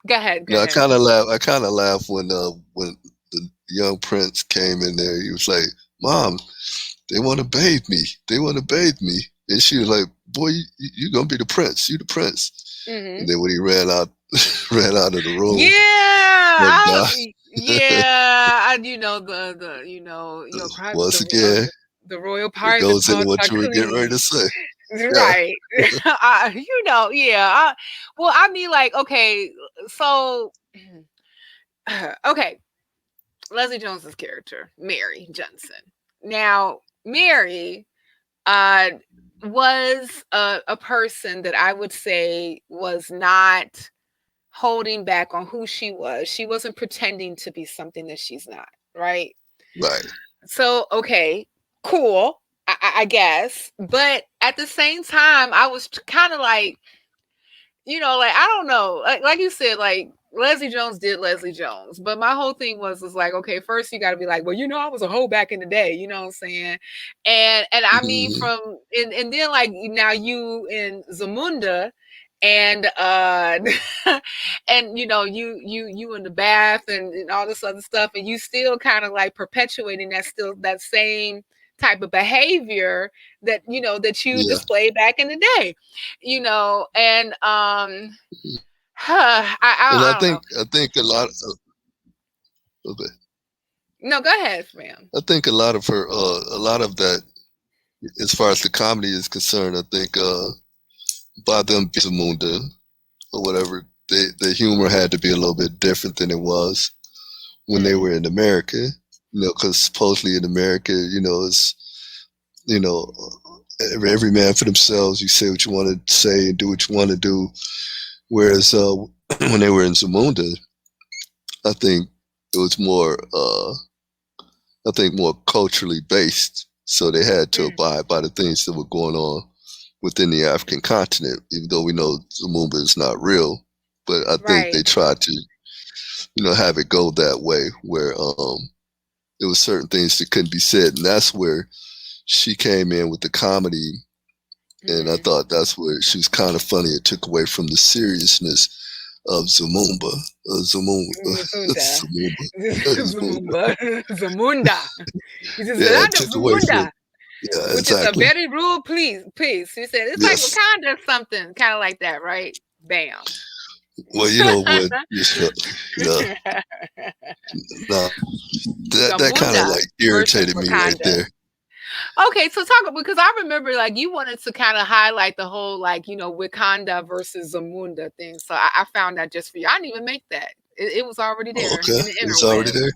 Go ahead, go now I ahead. kind of laugh. I kind of laugh when the young prince came in there. He was like, "Mom, they want to bathe me. They want to bathe me." And she was like, "Boy, you gonna be the prince. You the prince." Mm-hmm. And then when he ran out, ran out of the room, that Yeah, guy, yeah, and once again, the royal it private goes into parts what are you were getting ready clean, to say. Yeah. right? Yeah. Well, I mean, like, okay, so okay, Leslie Jones's character, Mary Johnson. Now, Mary uh was a person that I would say was not holding back on who she was. She wasn't pretending to be something that she's not, right? Right. So, okay, cool, I guess. But at the same time, I was kind of like, like, I don't know. Like you said, like, Leslie Jones did Leslie Jones. But my whole thing was like, okay, first you got to be like, well, I was a hoe back in the day. You know what I'm saying? And I mean, Mhm. and then like now you in Zamunda, and and you in the bath and all this other stuff, and you still kind of like perpetuating that same type of behavior that you Yeah. displayed back in the day, and And I don't know. I think a lot of, okay. No, go ahead, ma'am. I think a lot of a lot of that, as far as the comedy is concerned, I think by them being Zamunda or whatever, the humor had to be a little bit different than it was when they were in America. Because supposedly in America, it's you know every man for themselves. You say what you want to say and do what you want to do. Whereas when they were in Zamunda, I think it was more more culturally based. So they had to abide by the things that were going on within the African continent, even though we know Zamunda is not real. But I think they Right. tried to, have it go that way, where there was certain things that couldn't be said, and that's where she came in with the comedy. And I thought that's where she was kind of funny. It took away from the seriousness of Zamunda. Zamunda. Zamunda. He says, Yeah, it took away from, Zamunda, yeah, which is a exactly. very rude piece. He said, it's like Yes. Wakanda or something, kind of like that, right? Bam. Well, when no, that kind of Zamunda like versus irritated me right Wakanda. there. Okay, so because I remember like you wanted to kind of highlight the whole like Wakanda versus Zamunda thing. So I found that just for you. I didn't even make that. It was already Oh, there okay, in the it's already interweb. there.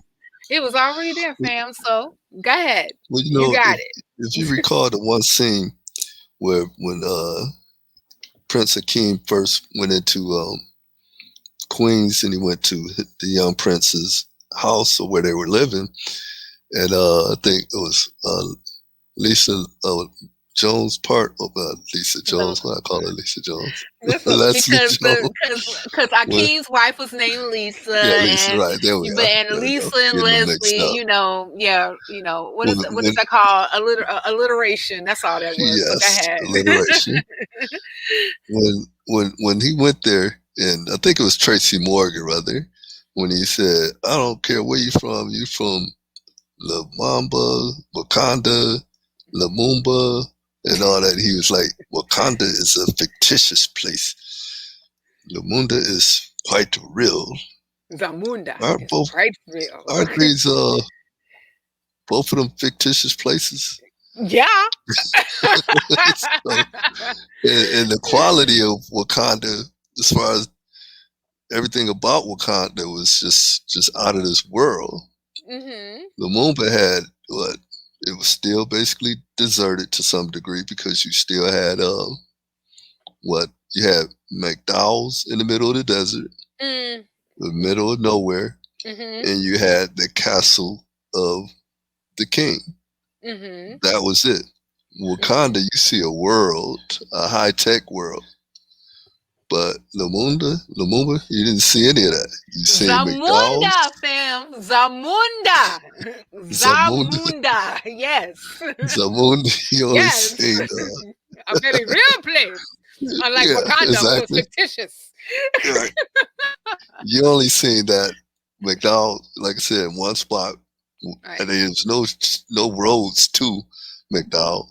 It was already there, fam. So go ahead. Well, You got it. if you recall the one scene where when Prince Hakeem first went into Queens and he went to the young prince's house or where they were living, and I think it was Lisa Jones part of Lisa Jones. What I call her Lisa Jones. Leslie Jones. Because Akeem's wife was named Lisa, Yeah, Lisa. Right there we are. and Lisa and Getting them mixed Leslie, up. what is that called? Alliteration. That's all that was. So go Yes, ahead. alliteration. When he went there, and I think it was Tracy Morgan rather, when he said, "I don't care where you from. You from La Mamba, Wakanda, Lumumba, and all that." He was like, "Wakanda is a fictitious place. Lumumba is quite real." Zamunda Aren't is both quite real. aren't these both of them fictitious places? Yeah. And the quality of Wakanda, as far as everything about Wakanda, was just out of this world. Lumumba had what? It was still basically deserted to some degree because you still had you had McDowell's in the middle of the desert, the middle of nowhere, and you had the castle of the king. That was it. Wakanda, you see a world, a high-tech world. But Lumumba, you didn't see any of that. You see Zamunda, fam. Zamunda. Yes. Zamunda, you only seen a very real place. Unlike Wakanda, exactly. was fictitious. Right. You only seen that McDowell, like I said, in one spot, and there's no roads to McDowell.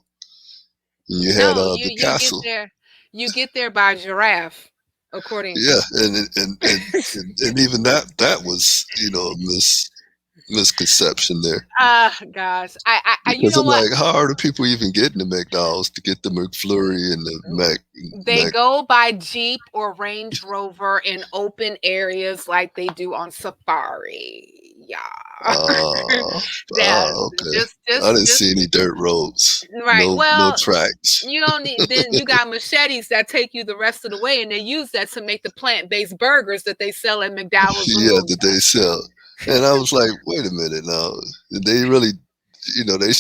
And you had the castle. You get there by giraffe, according. Yeah, and even that was misconception there. Gosh, because I'm like, how are the people even getting to McDonald's to get the McFlurry and the Mac? They go by Jeep or Range Rover in open areas like they do on Safari. Yeah. Okay. I didn't see any dirt roads. Right. No tracks. You don't need. Then you got machetes that take you the rest of the way, and they use that to make the plant-based burgers that they sell at McDonald's. Yeah, that they sell. And I was like, wait a minute now. They really, they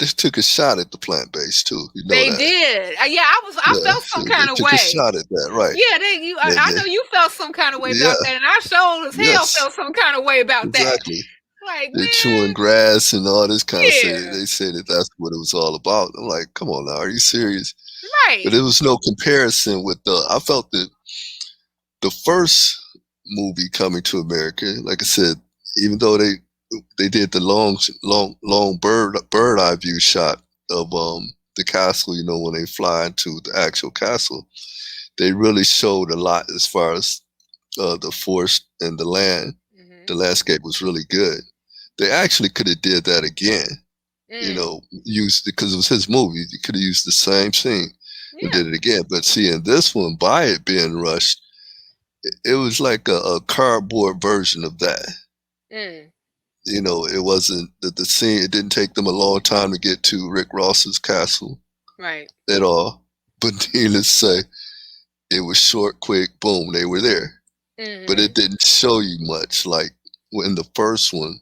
took a shot at the plant-based too. They did. Yeah, I felt some kind of way. Took a shot at that, right. Yeah, I know you felt some kind of way about that, and I sure as hell felt some kind of way about that. Exactly. Like, they're chewing grass and all this kind of thing. They said that's what it was all about. I'm like, come on now, are you serious? Right. But there was no comparison with I felt that the first movie coming to America, like I said, even though they did the long bird eye view shot of the castle, when they fly into the actual castle, they really showed a lot as far as the forest and the land. Mm-hmm. The landscape was really good. They actually could have did that again, used because it was his movie. You could have used the same scene and Yeah. did it again. But see, in this one, by it being rushed, it was like a cardboard version of that. Mm. It wasn't the scene. It didn't take them a long time to get to Rick Ross's castle Right. at all. But needless to say, it was short, quick, boom, they were there. But Mm-hmm. it didn't show you much. Like in the first one,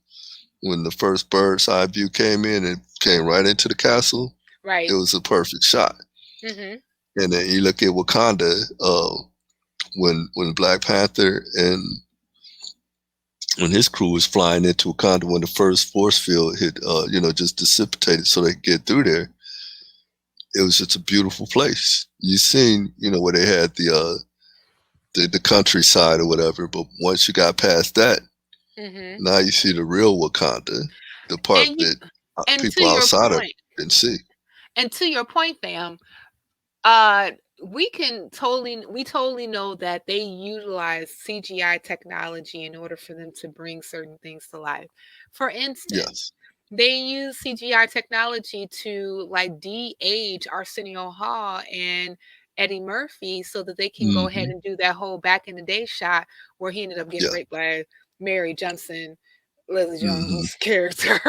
when the first bird's eye view came in and came right into the castle, Right. it was a perfect shot. Mm-hmm. And then you look at Wakanda, when Black Panther and when his crew was flying into Wakanda, when the first force field hit, just dissipated so they could get through there, it was just a beautiful place. You seen, where they had the countryside or whatever, but once you got past that, Mm-hmm. now you see the real Wakanda, the part And you, that and to people your outside of point, didn't see. fam, uh we totally know that they utilize CGI technology in order for them to bring certain things to life. For instance, Yes. they use CGI technology to like de-age Arsenio Hall and Eddie Murphy so that they can go ahead Hmm. and do that whole back in the day shot where he ended up getting Yeah. raped by Mary Johnson, Leslie Hmm. Jones' character,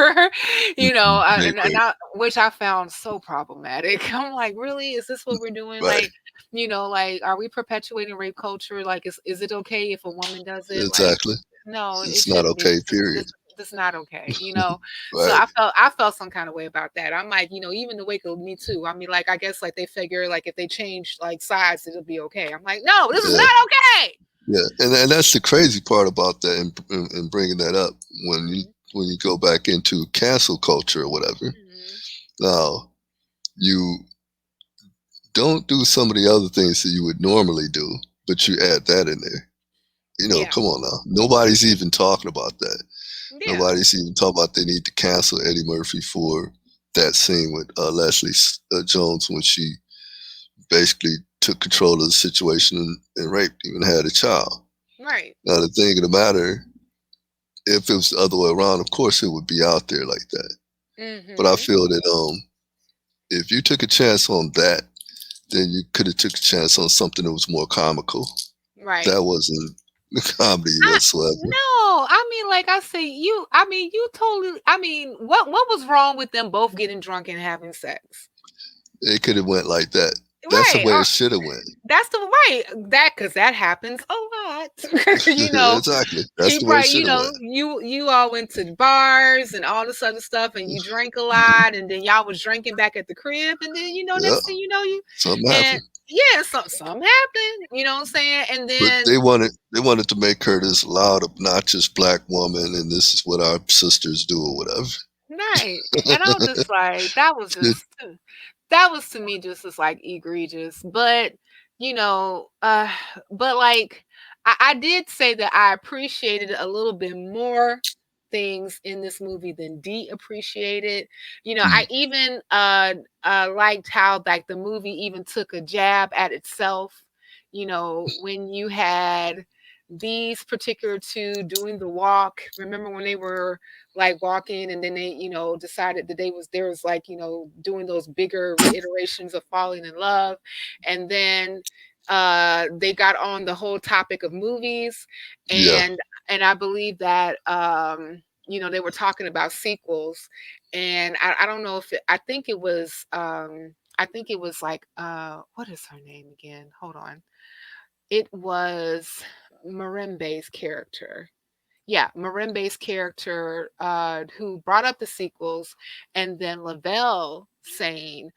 Maybe. which I found so problematic. I'm like, really? Is this what we're doing? Right. Like, like, are we perpetuating rape culture? Like, is it okay if a woman does it? Like, Exactly. no, it It's not shouldn't be. okay. Period. This not okay. So Right. I felt some kind of way about that. I'm like, even the wake of Me Too. I mean, like, I guess like they figure like if they change like sides, it'll be okay. I'm like, no, this is Yeah. not okay. Yeah. And that's the crazy part about that, and bringing that up when you Mhm, when you go back into cancel culture or whatever. mhm. Now you don't do some of the other things that you would normally do, but you add that in there. Yeah, Come on now. Nobody's even talking about that. yeah, Nobody's even talking about they need to cancel Eddie Murphy for that scene with Leslie Jones when she basically took control of the situation and raped him and had a child. right. Now, the thing of the matter, if it was the other way around, of course it would be out there like that. But I Mhm. feel that if you took a chance on that, then you could have took a chance on something that was more comical. Right. That wasn't comedy whatsoever. No, I mean, like I say, you totally. I mean, what was wrong with them both getting drunk and having sex? It could have went like that. That's the Right. way it should have went. That's the right that because that happens a lot. Exactly. That's He the way it probably, should have went. you all went to bars and all this other stuff, and you drank a lot, and then y'all was drinking back at the crib, and then Yeah, next thing you know, you something and happened. yeah, something happened. You know what I'm saying? And But then they wanted to make her this loud, obnoxious black woman, and this is what our sisters do or whatever. right, and I was just like, that was to me just as like egregious. But you know, but like I did say that I appreciated a little bit more things in this movie than Dee appreciated. I Mm, even liked how like the movie even took a jab at itself. When you had these particular two doing the walk. Remember when they were like walking and then they decided that there was like doing those bigger reiterations of falling in love, and then they got on the whole topic of movies, yeah, and I believe that they were talking about sequels, and I don't know if I think it was like what is her name again, hold on, it was Marimbe's character. Yeah, Marimbe's character, who brought up the sequels, and then Lavelle saying,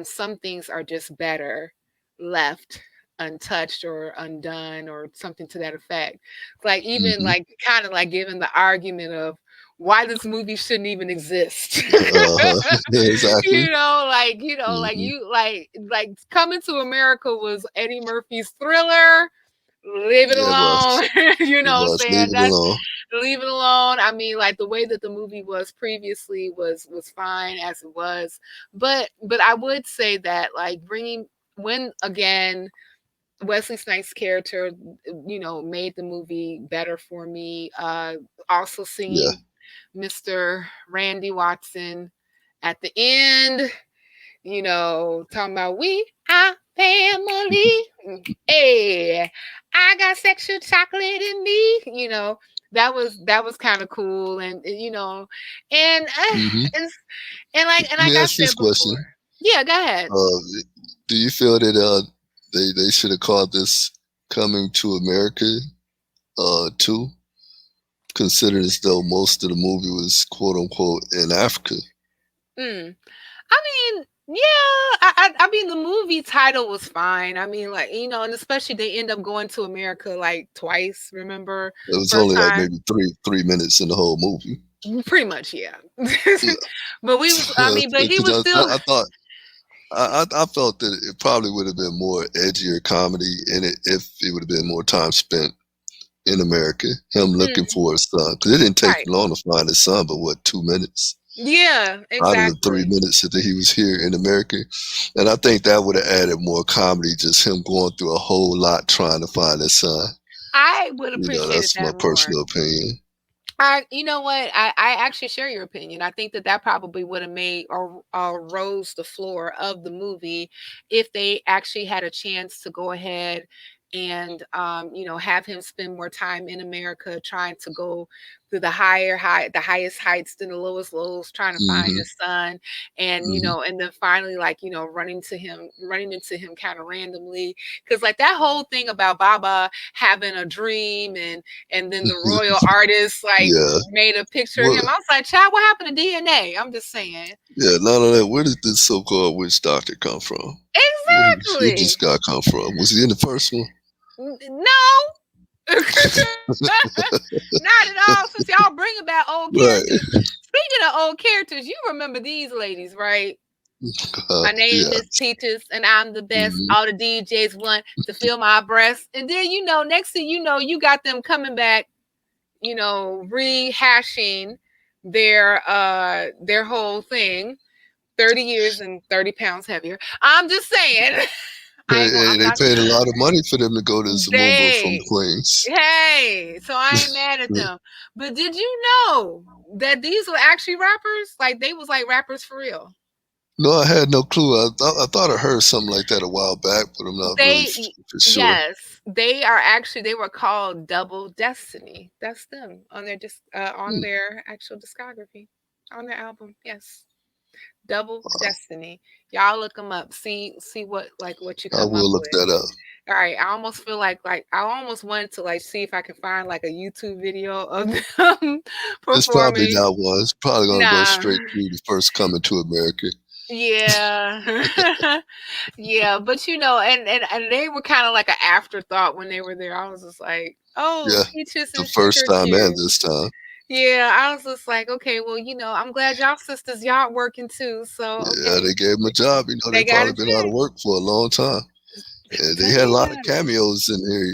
some things are just better left untouched or undone or something to that effect. Like even hmm like kind of like giving the argument of why this movie shouldn't even exist. exactly. Like Hmm. you like Coming to America was Eddie Murphy's Thriller. Leave it Yeah, it was. alone. You It know what I'm was. saying? Leave it That's alone. leave it alone. I mean, like the way that the movie was previously was fine as it was, but I would say that like bringing when again Wesley Snipes' character, made the movie better for me. Also Yeah. seeing Mr. Randy Watson at the end, talking about we are family. Hey, I got sexual chocolate in me. That was kind of cool, and Hmm. it's, and Let like me I ask you said this before, question. yeah, go ahead. Uh, do you feel that they should have called this Coming to America too? Considered as though most of the movie was quote unquote in Africa. Mm. I mean, yeah, I mean, the movie title was fine. I mean, like, and especially they end up going to America like twice, remember? It was First only like time, maybe three minutes in the whole movie. pretty much, yeah. But I mean, but he was Because still, I thought I felt that it probably would have been more edgier comedy in it if it would have been more time spent in America. Him looking mm, for his son, because it didn't take right. long to find his son, but what, 2 minutes Yeah, out of the 3 exactly. minutes that he was here in America, and I think that would have added more comedy, just him going through a whole lot trying to find his son. I would appreciated That's my that more. personal opinion. You know what? I actually share your opinion. I think that that probably would have made or rose the floor of the movie if they actually had a chance to go ahead and have him spend more time in America trying to go through the highest heights to the lowest lows trying to find Hmm. his son, and Hmm. and then finally like running into him kind of randomly, because like that whole thing about Baba having a dream, and then the royal artist like Yeah. made a picture of What? him. I was like, child, what happened to DNA? I'm just saying. Yeah. None of that. Where did this so-called witch doctor come from? Where did this Exactly. guy come from? Was he in the first one? No. Not at all. Since y'all bring about old Right. characters. Speaking of old characters, you remember these ladies, right? My name Yeah. is Peaches and I'm the best. Hmm. All the DJs want to feel my breasts. And then, next thing you know, you got them coming back, rehashing their whole thing. 30 years and 30 pounds heavier. I'm just saying. I'm They not paid a lot of money for them to go to Zamumba from they Queens. hey, so I ain't mad at them. But did you know that these were actually rappers? Like they was like rappers for real. No, I had no clue. I thought I heard something like that a while back, but I'm not really for sure. Yes, they were called Double Destiny. That's them on their just on Hmm. their actual discography, on their album. Yes. Double Destiny. Y'all look them up. See what you I come up will look with. that up. All right, I almost feel like I almost wanted to like see if I can find like a YouTube video of them It's probably performing. not one. It's probably gonna go Nah. straight through the first coming to America. Yeah. Yeah, but and they were kind of like an afterthought when they were there. I was just like, "Oh, Yeah, peaches the and first sugar time and cubes." this time. Yeah, I was just like, "Okay, well, I'm glad y'all sisters y'all working too." So, Yeah, okay. they gave him a job. They They got probably a been out of check. work for a long time. And they Tell had a me lot of about it. cameos in here.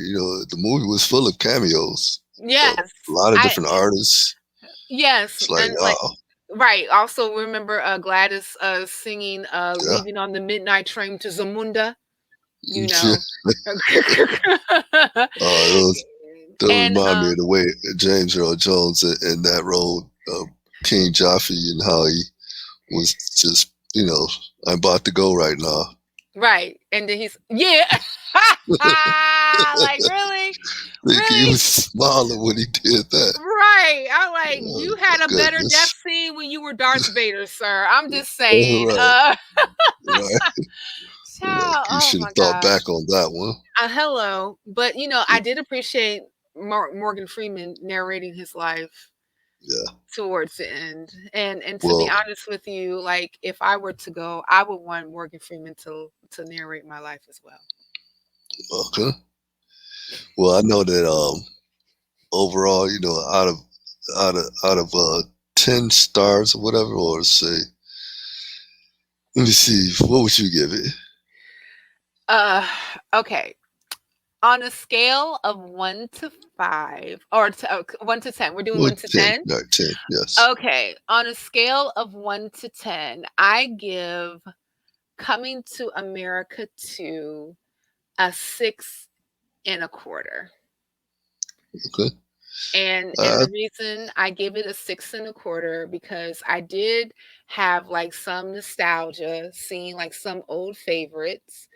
The movie was full of cameos. A Yes. lot of I different artists. yes, It's like, and like wow. right. Also remember Gladys singing Yeah. Leaving on the Midnight Train to Zamunda, you Yeah. know. Those And remind me of the way James Earl Jones in that role of King Jaffe and how he was just, I'm about to go right now. right. And then he's yeah. Like really? Think he Really? was smiling when he did that. Right. I'm like, Oh, you had a better death goodness. scene when you were Darth Vader, sir. I'm just All saying. right. Right. Like, Child, you oh should my have thought gosh. back on that one. Hello, but I did appreciate Morgan Freeman narrating his life Yeah. towards the end, and to be Well, honest with you, like if I were to go, I would want Morgan Freeman to narrate my life as well. okay. Well, I know that overall, out of 10 stars or whatever, or say, let me see, what would you give it? Uh, okay. On a scale of 1 to 5, or 1 to 10, we're doing Well, 10, 1 to 10. right, 10, yes. Okay, on a scale of 1 to 10, I give Coming to America 2 a 6.25. Okay. And Uh, the reason I give it a 6.25, because I did have like some nostalgia, seeing like some old favorites.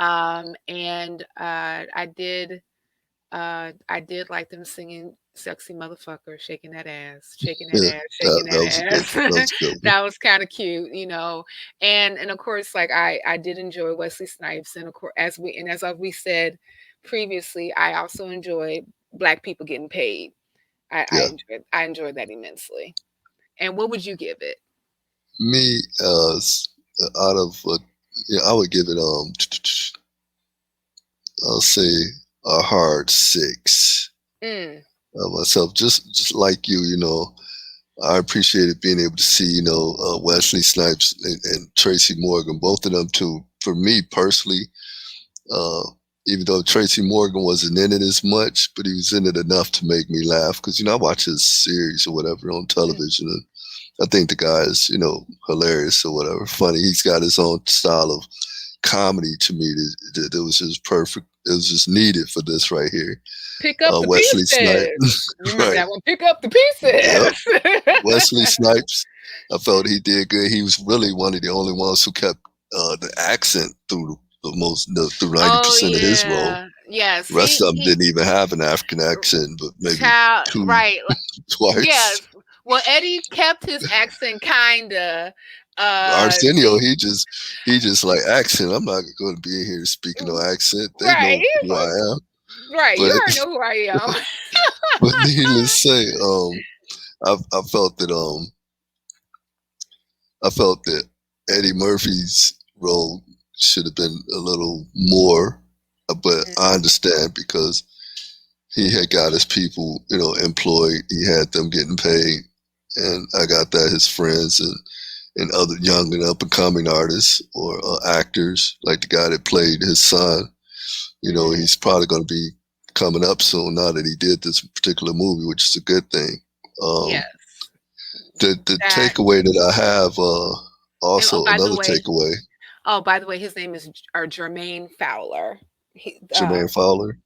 And I did like them singing "Sexy Motherfucker," shaking that ass, shaking that yeah, ass, that, shaking that that was a good, that ass. was a good one. That was kind of cute, you know. And of course, like I did enjoy Wesley Snipes, and of course, as we said previously, I also enjoy black people getting paid. Yeah. I enjoyed that immensely. And what would you give it? Me, out of, yeah, I would give it, I'll say a hard 6. Mm, Myself, just like you know, I appreciated being able to see, Wesley Snipes and Tracy Morgan, both of them too. For me personally, uh, even though Tracy Morgan wasn't in it as much, but he was in it enough to make me laugh. Because I watch his series or whatever on mm. television, and I think the guy is, hilarious or whatever, funny. He's got his own style of comedy to me that was just perfect. It was just needed for this right here. Pick up the Wesley pieces. Snipes, You remember right? that one? Pick up the Yep. pieces. Wesley Snipes, I felt he did good. He was really one of the only ones who kept the accent through Oh 90% of his role. yeah. Yes, The rest of them he didn't even have an African accent, but maybe child two, right. twice. Yes. Well, Eddie kept his accent kinda. Arsenio, See, he just like accent. I'm not going to be in here speaking no accent. They right. know He's who I like, am, right. You but already know who I am. but needless to say, I felt that Eddie Murphy's role should have been a little more, but I understand because he had got his people, employed. He had them getting paid, and I got that his friends and other young and up and coming artists or actors, like the guy that played his son. He's probably going to be coming up soon now that he did this particular movie, which is a good thing. Um, Yes. the That takeaway that I have, and oh, also another takeaway, by the way, his name is Jermaine Fowler. He, Jermaine Fowler.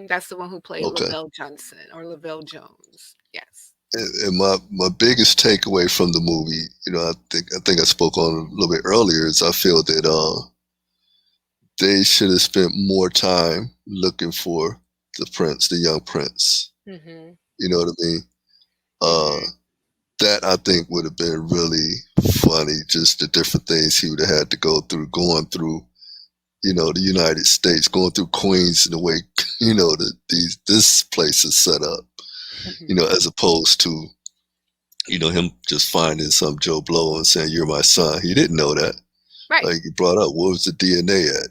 that's the one who played Okay. Lavelle Johnson or Lavelle Jones. Yes. And my biggest takeaway from the movie, I think I spoke on it a little bit earlier, is I feel that they should have spent more time looking for the prince, the young prince. Mhm. You know what I mean? Uh, Mhm. that I think would have been really funny. Just the different things he would have had to go through, going through, the United States, going through Queens, and the way, that this place is set up. As opposed to, him just finding some Joe Blow and saying, "You're my son." He didn't know that. Right. Like you brought up, what was the DNA at?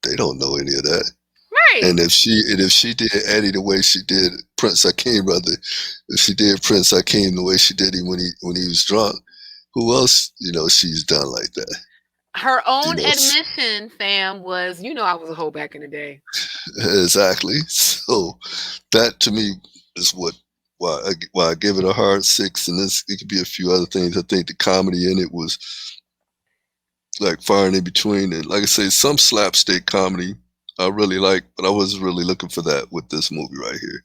They don't know any of that. Right. And if she did Eddie the way she did Prince Akeem, rather, if she did Prince Akeem the way she did him when he was drunk, who else she's done like that? Her You own know, admission, fam, was, I was a hoe back in the day. exactly. So that to me is why I give it a hard 6. And it could be a few other things. I think the comedy in it was like far and in between, and like I say, some slapstick comedy I really like, but I was really looking for that with this movie right here.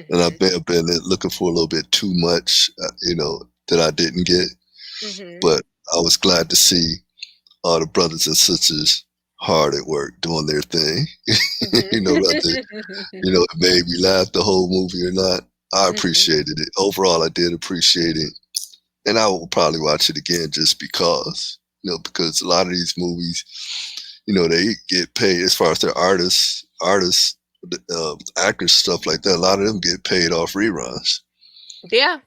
And Mhm. I've been looking for a little bit too much, that I didn't get. Mhm. But I was glad to see all the brothers and sisters hard at work doing their thing. Whether Mhm. it made me laugh the whole movie or not, I Mhm. appreciated it. Overall, I did appreciate it, and I will probably watch it again just because. Because a lot of these movies, they get paid as far as their artists, actors, stuff like that. A lot of them get paid off reruns. Yeah.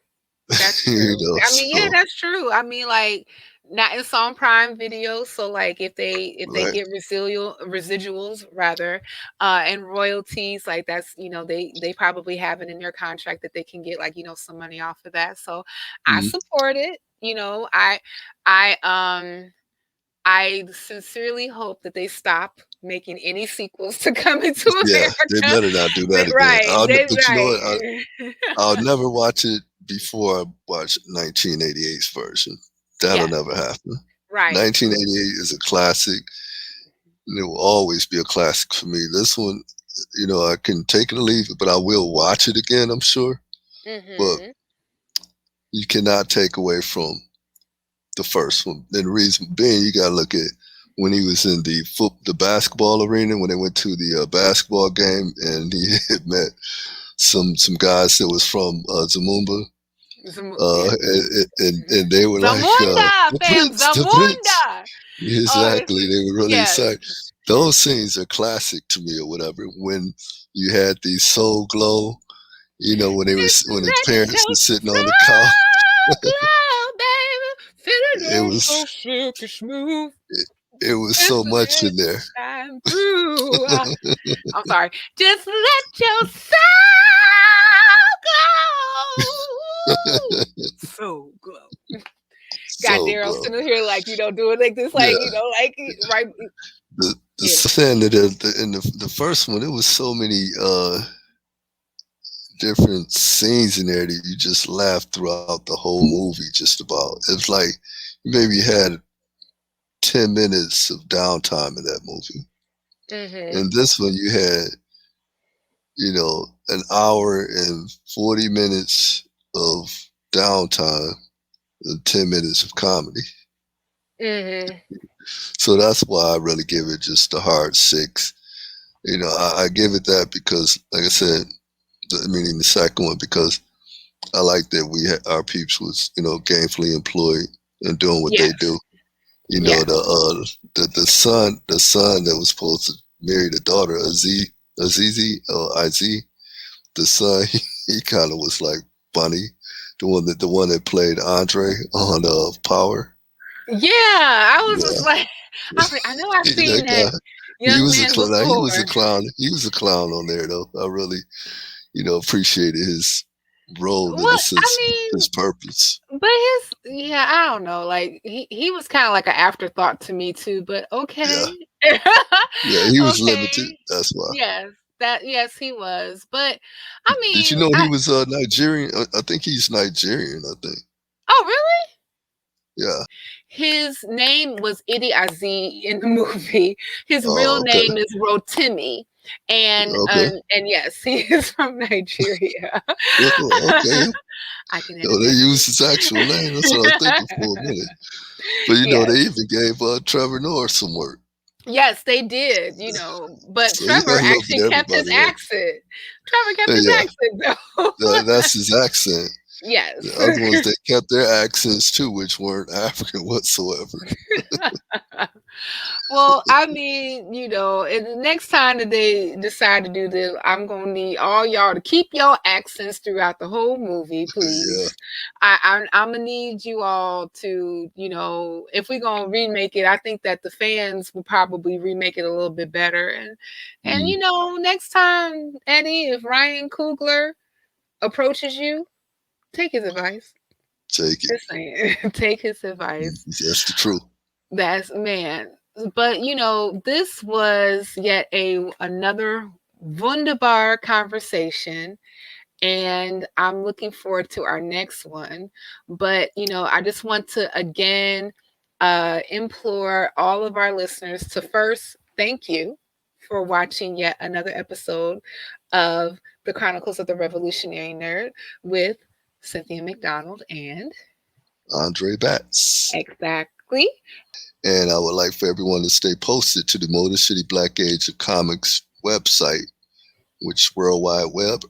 That's true. I mean, yeah, So that's true. I mean, like, now it's on Prime Video, so like if they right. get residuals rather, and royalties, like that's they probably have it in their contract that they can get like some money off of that. So I Mhm. support it. I sincerely hope that they stop making any sequels to come into Yeah, they America. better not do that again. Right, But you know what? right. I'll never watch it before I watch 1988's version. That'll Yes, never happen. right. 1988 is a classic, and it will always be a classic for me. This one, I can take it or leave it, but I will watch it again, I'm sure. But Mhm. you cannot take away from the first one. And the reason being, you got to look at when he was in the basketball arena, when they went to the basketball game, and he had met some guys that was from Zamunda. Yeah. And they were like, Zamunda, fam, the Prince. Zamunda. Oh, this Exactly. is They were really yes. excited. Those scenes are classic to me or whatever. When you had the soul glow, when Just when his let parents your were sitting on the couch, soul glow, baby. Feel it it so was silky smooth. it was Just so much let in it there. shine through. I'm sorry. Just let your soul glow. So glow. Got So Daryl glow. sitting here like, doing like this, like, Yeah. like, right. The Yeah. saying that in the first one, it was so many different scenes in there that you just laughed throughout the whole movie. Just about, it's like you maybe had 10 minutes of downtime in that movie. Mm-hmm. And this one, you had an hour and 40 minutes of downtime and 10 minutes of comedy. Mm-hmm. So that's why I really give it just a hard 6. I give it that because, like I said, meaning the second one, because I like that our peeps was gainfully employed and doing what they Yes. do. Yes. The son that was supposed to marry the daughter, Azizi or Iz, the son, he kind of was like funny. The one that played Andre on Power. Yeah, I was Yeah, just like, I know I've seen that that guy. He young was a man clown. He was a before. clown. He was a clown on there, though. I really, appreciated his role and Well, his purpose. but yeah, I don't know. Like he was kind of like an afterthought to me too. But Yeah, okay, yeah. He was limited. okay, That's why. yes he was. But Did you know he was Nigerian? I think he's Nigerian. I think. oh really? Yeah. His name was Idi Aziz in the movie. His real Oh, okay. name is Rotimi. Okay. And yes, he is from Nigeria. Okay. I can edit They that used his actual name. That's what I was thinking for a minute. But yes. they even gave Trevor Noah some work. Yes, they did, but So he Trevor got a little bit actually of kept his everybody work. accent. Trevor kept his Yeah, accent though. that's his accent. Yes. The other ones, they kept their accents too, which weren't African whatsoever. Well, and the next time that they decide to do this, I'm gonna need all y'all to keep your accents throughout the whole movie, please. Yeah. I'm gonna need you all to, if we're gonna remake it, I think that the fans will probably remake it a little bit better. And next time, Eddie, if Ryan Coogler approaches you, take his advice. Take it. Just saying, take his advice. That's the truth. That's man. But this was yet another wunderbar conversation, and I'm looking forward to our next one. But I just want to again implore all of our listeners to first thank you for watching yet another episode of the Chronicles of the Revolutionary Nerd with Cynthia McDonald and Andre Batts. exactly. And I would like for everyone to stay posted to the Motor City Black Age of Comics website, which World Wide Web,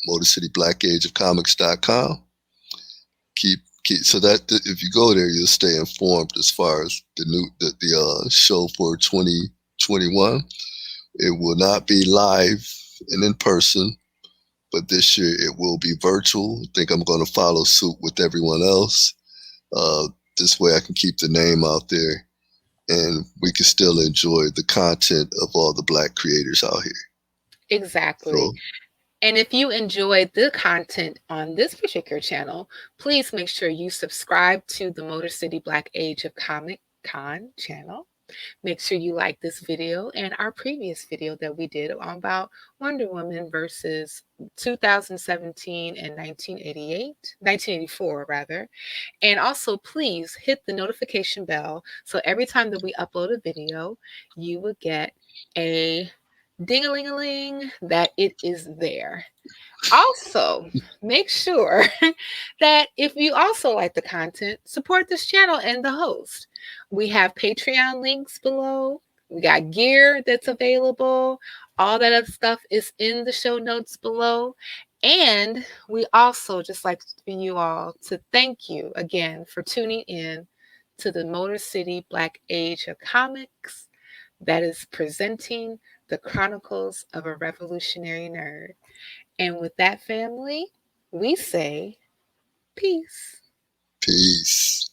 MotorCityBlackAgeOfComics.com. Keep so that if you go there, you'll stay informed as far as the show for 2021. It will not be live and in person, but this year it will be virtual. I think I'm going to follow suit with everyone else. This way I can keep the name out there and we can still enjoy the content of all the Black creators out here. Exactly. So, and if you enjoyed the content on this particular channel, please make sure you subscribe to the Motor City Black Age of Comic Con channel. Make sure you like this video and our previous video that we did about Wonder Woman versus 2017 and 1984 rather. And also please hit the notification bell so every time that we upload a video, you will get a ding-a-ling-a-ling that it is there. Also, make sure that if you also like the content, support this channel and the host. We have Patreon links below. We got gear that's available. All that other stuff is in the show notes below. And we also just like for you all to thank you again for tuning in to the Motor City Black Age of Comics that is presenting the Chronicles of a Revolutionary Nerd. And with that, family, we say peace. Peace.